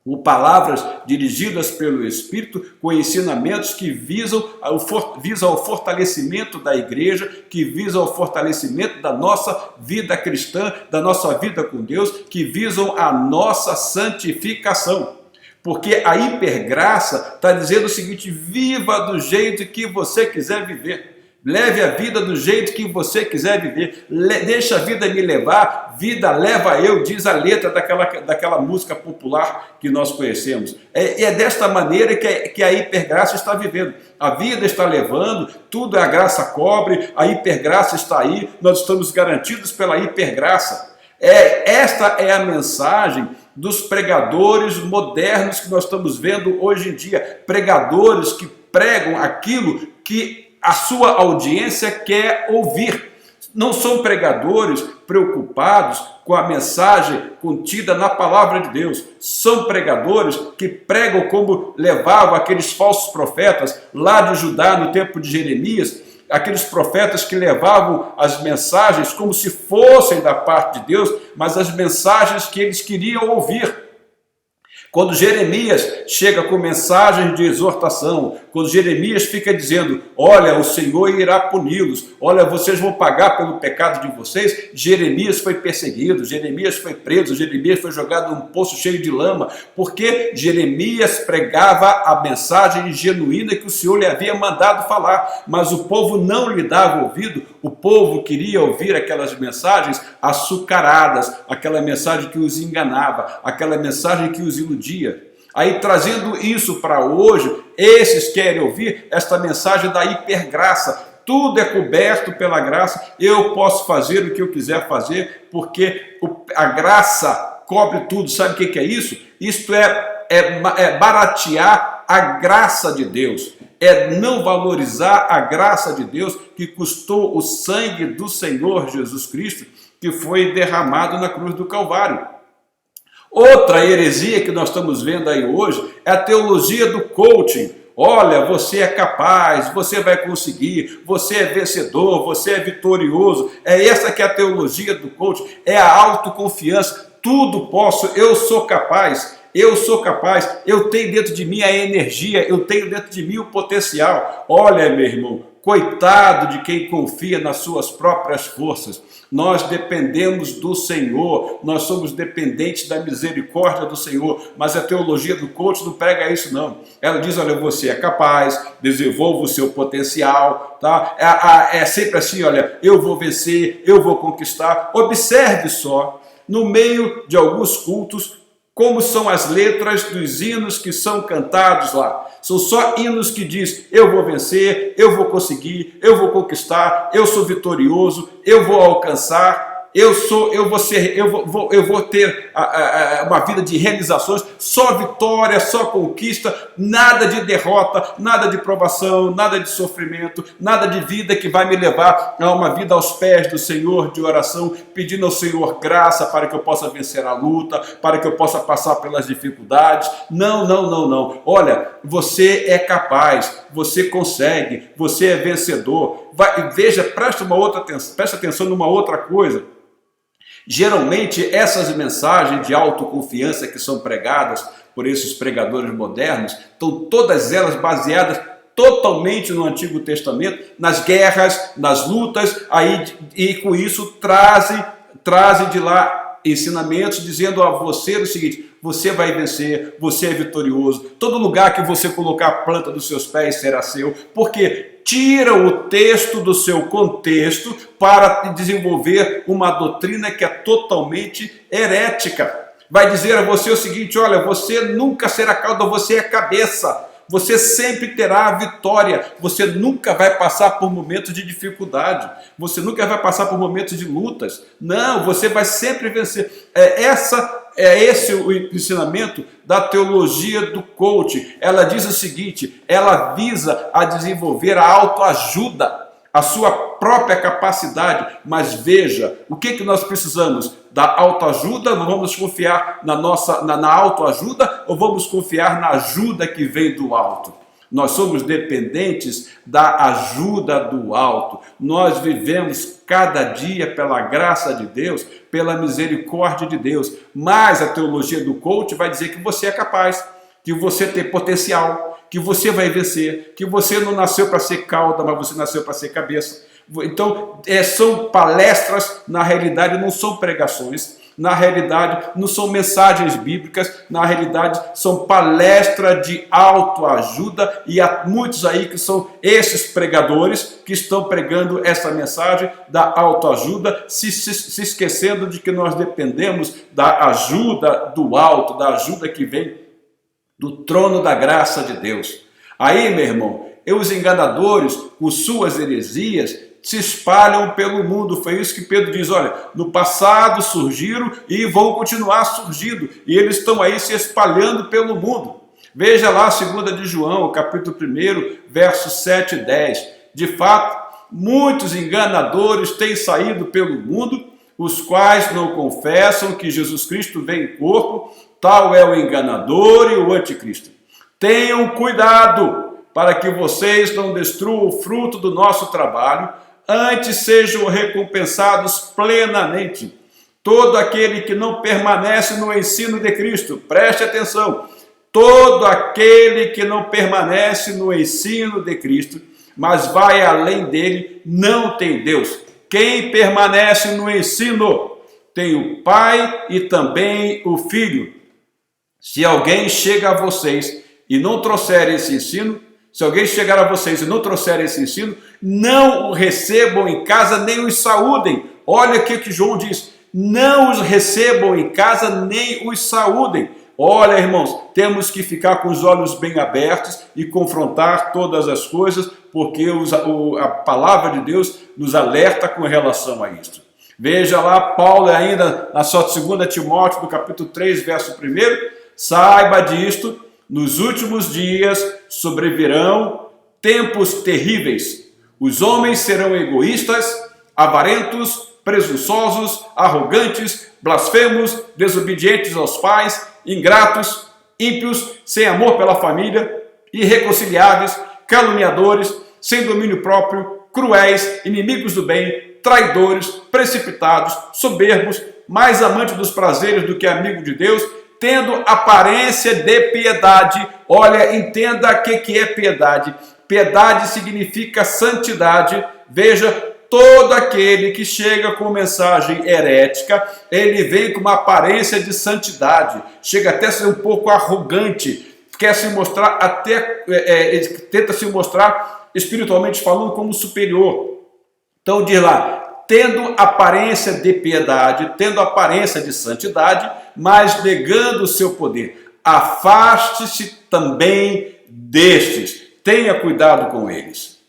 com palavras dirigidas pelo Espírito, com ensinamentos que visam ao fortalecimento da igreja, que visam ao fortalecimento da nossa vida cristã, da nossa vida com Deus, que visam a nossa santificação. Porque a hipergraça está dizendo o seguinte: viva do jeito que você quiser viver. Leve a vida do jeito que você quiser viver. Deixa a vida me levar, vida leva eu, diz a letra daquela música popular que nós conhecemos. É desta maneira que a hipergraça está vivendo. A vida está levando, tudo a graça cobre, a hipergraça está aí, nós estamos garantidos pela hipergraça. Esta é a mensagem dos pregadores modernos que nós estamos vendo hoje em dia. Pregadores que pregam aquilo que a sua audiência quer ouvir. Não são pregadores preocupados com a mensagem contida na palavra de Deus. São pregadores que pregam como levavam aqueles falsos profetas lá de Judá no tempo de Jeremias, aqueles profetas que levavam as mensagens como se fossem da parte de Deus, mas as mensagens que eles queriam ouvir. Quando Jeremias chega com mensagens de exortação, quando Jeremias fica dizendo, olha, o Senhor irá puni-los, olha, vocês vão pagar pelo pecado de vocês, Jeremias foi perseguido, Jeremias foi preso, Jeremias foi jogado num poço cheio de lama, porque Jeremias pregava a mensagem genuína que o Senhor lhe havia mandado falar, mas o povo não lhe dava ouvido, o povo queria ouvir aquelas mensagens açucaradas, aquela mensagem que os enganava, aquela mensagem que os iludia. Aí, trazendo isso para hoje, esses querem ouvir esta mensagem da hipergraça. Tudo é coberto pela graça, eu posso fazer o que eu quiser fazer, porque a graça cobre tudo. Sabe o que é isso? Isto é baratear a graça de Deus, é não valorizar a graça de Deus que custou o sangue do Senhor Jesus Cristo, que foi derramado na cruz do Calvário. Outra heresia que nós estamos vendo aí hoje é a teologia do coaching. Olha, você é capaz, você vai conseguir, você é vencedor, você é vitorioso. É essa que é a teologia do coaching, é a autoconfiança. Tudo posso, eu sou capaz, eu tenho dentro de mim a energia, eu tenho dentro de mim o potencial. Olha, meu irmão, coitado de quem confia nas suas próprias forças. Nós dependemos do Senhor, nós somos dependentes da misericórdia do Senhor, mas a teologia do coach não prega isso não. Ela diz, olha, você é capaz, desenvolva o seu potencial, tá? É sempre assim, olha, eu vou vencer, eu vou conquistar. Observe só, no meio de alguns cultos, como são as letras dos hinos que são cantados lá. São só hinos que diz, eu vou vencer, eu vou conseguir, eu vou conquistar, eu sou vitorioso, eu vou alcançar, eu vou ter uma vida de realizações, só vitória, só conquista, nada de derrota, nada de provação, nada de sofrimento, nada de vida que vai me levar a uma vida aos pés do Senhor de oração, pedindo ao Senhor graça para que eu possa vencer a luta, para que eu possa passar pelas dificuldades. Não, não, não, não. Olha, você é capaz, você consegue, você é vencedor. Veja, presta atenção numa outra coisa. Geralmente essas mensagens de autoconfiança que são pregadas por esses pregadores modernos, estão todas elas baseadas totalmente no Antigo Testamento, nas guerras, nas lutas, e com isso trazem de lá ensinamentos dizendo a você o seguinte, você vai vencer, você é vitorioso, todo lugar que você colocar a planta dos seus pés será seu, porque tira o texto do seu contexto para desenvolver uma doutrina que é totalmente herética. Vai dizer a você o seguinte, olha, você nunca será cauda, você é cabeça. Você sempre terá a vitória, você nunca vai passar por momentos de dificuldade, você nunca vai passar por momentos de lutas. Não, você vai sempre vencer. Esse o ensinamento da teologia do coaching. Ela diz o seguinte, ela visa a desenvolver a autoajuda, a sua própria capacidade. Mas veja, o que nós precisamos? Da autoajuda? Nós vamos confiar na autoajuda ou vamos confiar na ajuda que vem do alto? Nós somos dependentes da ajuda do alto. Nós vivemos cada dia pela graça de Deus, pela misericórdia de Deus. Mas a teologia do coach vai dizer que você é capaz, que você tem potencial, que você vai vencer, que você não nasceu para ser cauda, mas você nasceu para ser cabeça. Então, são palestras, na realidade não são pregações, na realidade não são mensagens bíblicas, na realidade são palestras de autoajuda, e há muitos aí que são esses pregadores que estão pregando essa mensagem da autoajuda, se esquecendo de que nós dependemos da ajuda do alto, da ajuda que vem do trono da graça de Deus. Aí, meu irmão, os enganadores, com suas heresias, se espalham pelo mundo. Foi isso que Pedro diz, olha, no passado surgiram e vão continuar surgindo, e eles estão aí se espalhando pelo mundo. Veja lá 2 de João, capítulo 1, versos 7 e 10. De fato, muitos enganadores têm saído pelo mundo, os quais não confessam que Jesus Cristo vem em corpo, tal é o enganador e o anticristo. Tenham cuidado para que vocês não destruam o fruto do nosso trabalho, antes sejam recompensados plenamente. Todo aquele que não permanece no ensino de Cristo, preste atenção, todo aquele que não permanece no ensino de Cristo, mas vai além dele, não tem Deus. Quem permanece no ensino tem o Pai e também o Filho. Se alguém chega a vocês e não trouxer esse ensino, se alguém chegar a vocês e não trouxer esse ensino, não o recebam em casa nem os saúdem. Olha o que João diz, não os recebam em casa nem os saúdem. Olha, irmãos, temos que ficar com os olhos bem abertos e confrontar todas as coisas, porque a palavra de Deus nos alerta com relação a isso. Veja lá, Paulo ainda na sua 2 Timóteo, no capítulo 3, verso 1, saiba disto, nos últimos dias sobrevirão tempos terríveis. Os homens serão egoístas, avarentos, presunçosos, arrogantes, blasfemos, desobedientes aos pais, ingratos, ímpios, sem amor pela família, irreconciliáveis, caluniadores, sem domínio próprio, cruéis, inimigos do bem, traidores, precipitados, soberbos, mais amantes dos prazeres do que amigo de Deus, tendo aparência de piedade. Olha, entenda o que é piedade. Piedade significa santidade. Veja, todo aquele que chega com mensagem herética, ele vem com uma aparência de santidade, chega até a ser um pouco arrogante, quer se mostrar tenta se mostrar espiritualmente falando como superior. Então diz lá, tendo aparência de piedade, tendo aparência de santidade, mas negando o seu poder. Afaste-se também destes, tenha cuidado com eles.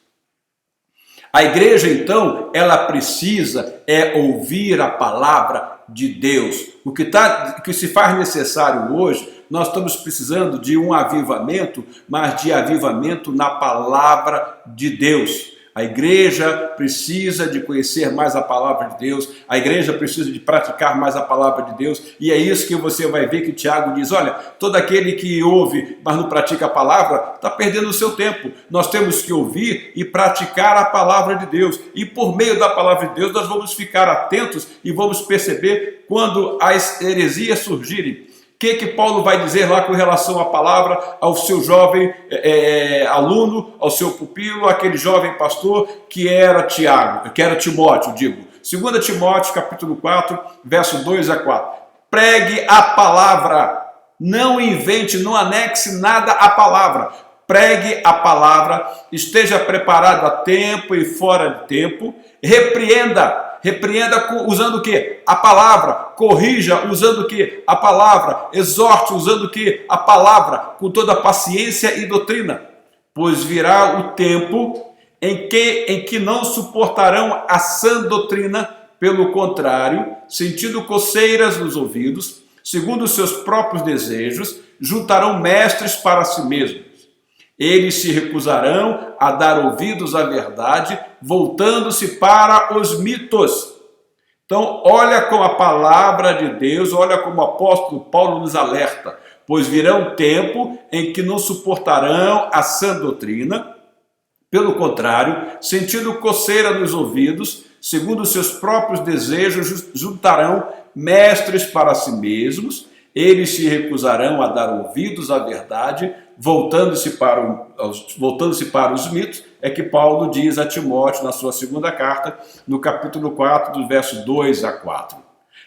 A igreja, então, ela precisa ouvir a palavra de Deus. O que se faz necessário hoje, nós estamos precisando de um avivamento, mas de avivamento na palavra de Deus. A igreja precisa de conhecer mais a palavra de Deus, a igreja precisa de praticar mais a palavra de Deus, e é isso que você vai ver que Tiago diz, olha, todo aquele que ouve, mas não pratica a palavra, está perdendo o seu tempo. Nós temos que ouvir e praticar a palavra de Deus, e por meio da palavra de Deus nós vamos ficar atentos e vamos perceber quando as heresias surgirem. O que Paulo vai dizer lá com relação à palavra ao seu jovem aluno, ao seu pupilo, aquele jovem pastor que era Timóteo, 2 Timóteo, capítulo 4, verso 2 a 4. Pregue a palavra, não invente, não anexe nada à palavra. Pregue a palavra, esteja preparado a tempo e fora de tempo, repreenda usando o quê? A palavra. Corrija usando o quê? A palavra. Exorte usando o quê? A palavra, com toda paciência e doutrina. Pois virá o tempo em que não suportarão a sã doutrina, pelo contrário, sentindo coceiras nos ouvidos, segundo os seus próprios desejos, juntarão mestres para si mesmos. Eles se recusarão a dar ouvidos à verdade, voltando-se para os mitos. Então, olha como a palavra de Deus, olha como o apóstolo Paulo nos alerta. Pois virá um tempo em que não suportarão a sã doutrina, pelo contrário, sentindo coceira nos ouvidos, segundo os seus próprios desejos, juntarão mestres para si mesmos. Eles se recusarão a dar ouvidos à verdade, voltando-se para os mitos, é que Paulo diz a Timóteo na sua segunda carta, no capítulo 4, do verso 2 a 4.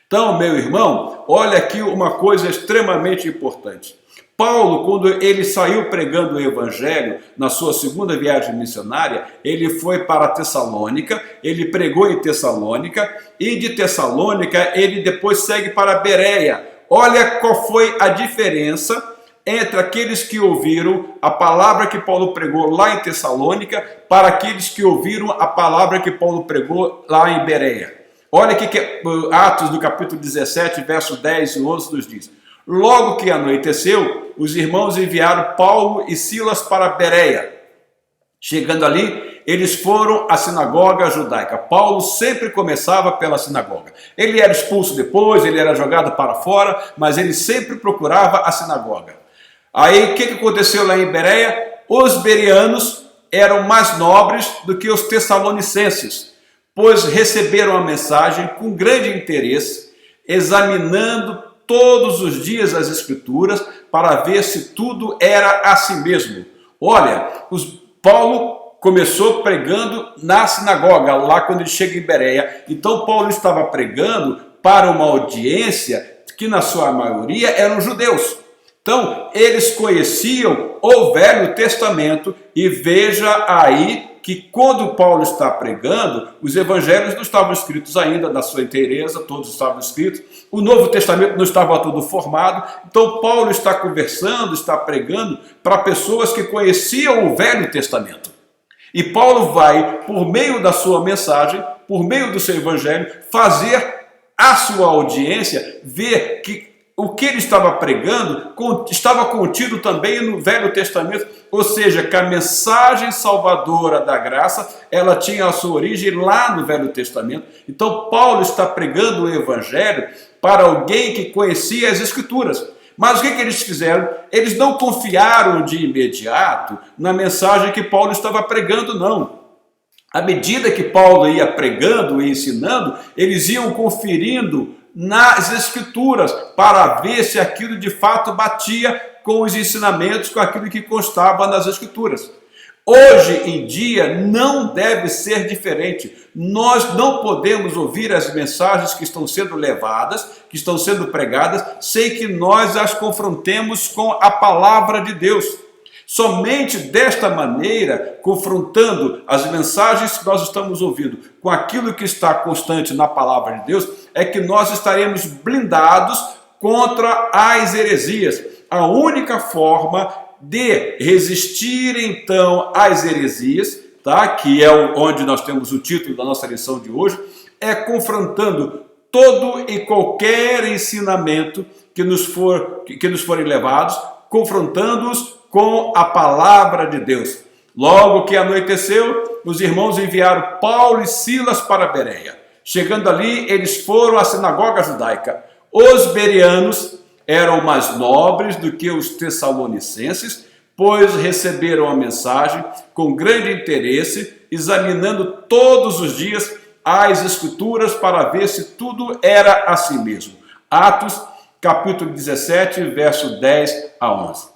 Então, meu irmão, olha aqui uma coisa extremamente importante. Paulo, quando ele saiu pregando o evangelho na sua segunda viagem missionária, ele foi para Tessalônica, ele pregou em Tessalônica, e de Tessalônica ele depois segue para Bereia. Olha qual foi a diferença entre aqueles que ouviram a palavra que Paulo pregou lá em Tessalônica para aqueles que ouviram a palavra que Paulo pregou lá em Bereia. Olha aqui que Atos, no capítulo 17, verso 10 e 11 nos diz. Logo que anoiteceu, os irmãos enviaram Paulo e Silas para Bereia. Chegando ali, eles foram à sinagoga judaica. Paulo sempre começava pela sinagoga. Ele era expulso depois, ele era jogado para fora, mas ele sempre procurava a sinagoga. Aí o que aconteceu lá em Bereia? Os bereanos eram mais nobres do que os tessalonicenses, pois receberam a mensagem com grande interesse, examinando todos os dias as Escrituras para ver se tudo era assim mesmo. Olha, Paulo começou pregando na sinagoga, lá quando ele chega em Bereia. Então Paulo estava pregando para uma audiência que na sua maioria eram judeus. Então eles conheciam o Velho Testamento e veja aí que quando Paulo está pregando, os evangelhos não estavam escritos ainda na sua inteireza, todos estavam escritos, o Novo Testamento não estava todo formado, então Paulo está conversando, está pregando para pessoas que conheciam o Velho Testamento. E Paulo vai, por meio da sua mensagem, por meio do seu evangelho, fazer a sua audiência ver que o que ele estava pregando estava contido também no Velho Testamento, ou seja, que a mensagem salvadora da graça, ela tinha a sua origem lá no Velho Testamento. Então Paulo está pregando o evangelho para alguém que conhecia as Escrituras. Mas o que eles fizeram? Eles não confiaram de imediato na mensagem que Paulo estava pregando, não. À medida que Paulo ia pregando e ensinando, eles iam conferindo nas Escrituras para ver se aquilo de fato batia com os ensinamentos, com aquilo que constava nas Escrituras. Hoje em dia não deve ser diferente. Nós não podemos ouvir as mensagens que estão sendo levadas, que estão sendo pregadas, sem que nós as confrontemos com a palavra de Deus. Somente desta maneira, confrontando as mensagens que nós estamos ouvindo com aquilo que está constante na palavra de Deus, é que nós estaremos blindados contra as heresias. A única forma de resistir então às heresias, tá? Que é onde nós temos o título da nossa lição de hoje, é confrontando todo e qualquer ensinamento que nos forem levados, confrontando-os com a palavra de Deus. Logo que anoiteceu, os irmãos enviaram Paulo e Silas para Bereia. Chegando ali, eles foram à sinagoga judaica. Os bereanos eram mais nobres do que os tessalonicenses, pois receberam a mensagem com grande interesse, examinando todos os dias as Escrituras para ver se tudo era assim mesmo. Atos, capítulo 17, verso 10 a 11.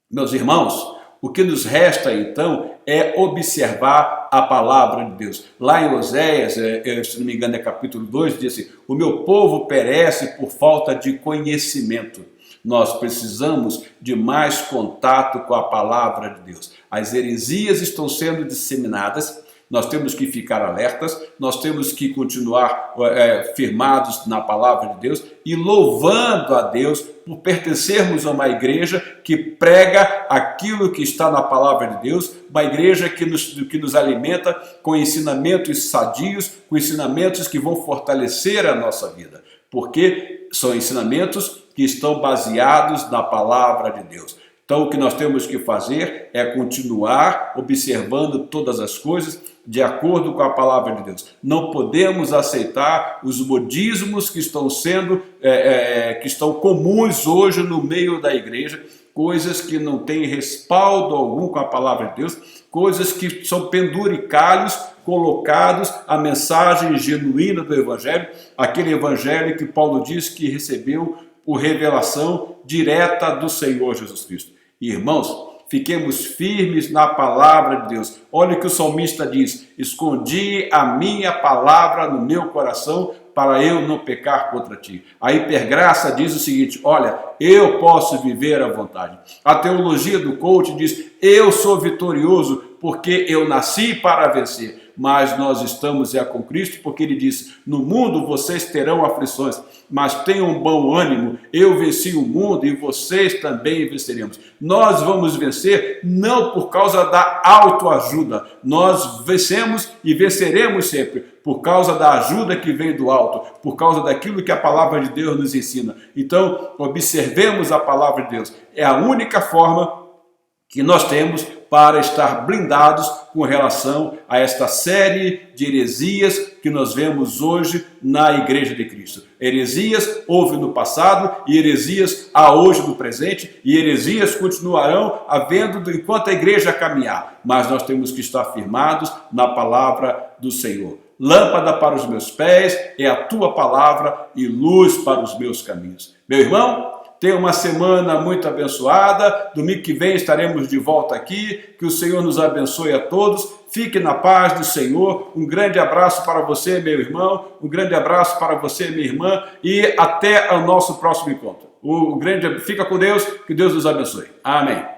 Meus irmãos, o que nos resta então é observar a palavra de Deus. Lá em Oséias, se não me engano é capítulo 2, diz assim: o meu povo perece por falta de conhecimento. Nós precisamos de mais contato com a palavra de Deus. As heresias estão sendo disseminadas, nós temos que ficar alertas, nós temos que continuar firmados na palavra de Deus e louvando a Deus por pertencermos a uma igreja que prega aquilo que está na palavra de Deus, uma igreja que nos alimenta com ensinamentos sadios, com ensinamentos que vão fortalecer a nossa vida, porque são ensinamentos que estão baseados na palavra de Deus. Então o que nós temos que fazer é continuar observando todas as coisas de acordo com a palavra de Deus. Não podemos aceitar os modismos que estão que estão comuns hoje no meio da igreja, coisas que não têm respaldo algum com a palavra de Deus, coisas que são penduricalhos colocados à mensagem genuína do Evangelho, aquele Evangelho que Paulo diz que recebeu por revelação direta do Senhor Jesus Cristo. Irmãos, fiquemos firmes na palavra de Deus. Olha o que o salmista diz: escondi a minha palavra no meu coração para eu não pecar contra ti. A hipergraça diz o seguinte: olha, eu posso viver à vontade. A teologia do coach diz: eu sou vitorioso porque eu nasci para vencer. Mas nós estamos com Cristo, porque ele disse: no mundo vocês terão aflições, mas tenham bom ânimo, eu venci o mundo e vocês também venceremos. Nós vamos vencer não por causa da autoajuda, nós vencemos e venceremos sempre por causa da ajuda que vem do alto, por causa daquilo que a palavra de Deus nos ensina. Então, observemos a palavra de Deus. É a única forma que nós temos para estar blindados com relação a esta série de heresias que nós vemos hoje na Igreja de Cristo. Heresias houve no passado e heresias há hoje no presente, e heresias continuarão havendo enquanto a igreja caminhar, mas nós temos que estar firmados na palavra do Senhor. Lâmpada para os meus pés é a tua palavra e luz para os meus caminhos. Meu irmão, tenha uma semana muito abençoada. Domingo que vem estaremos de volta aqui. Que o Senhor nos abençoe a todos. Fique na paz do Senhor. Um grande abraço para você, meu irmão. Um grande abraço para você, minha irmã. E até o nosso próximo encontro. Fica com Deus. Que Deus nos abençoe. Amém.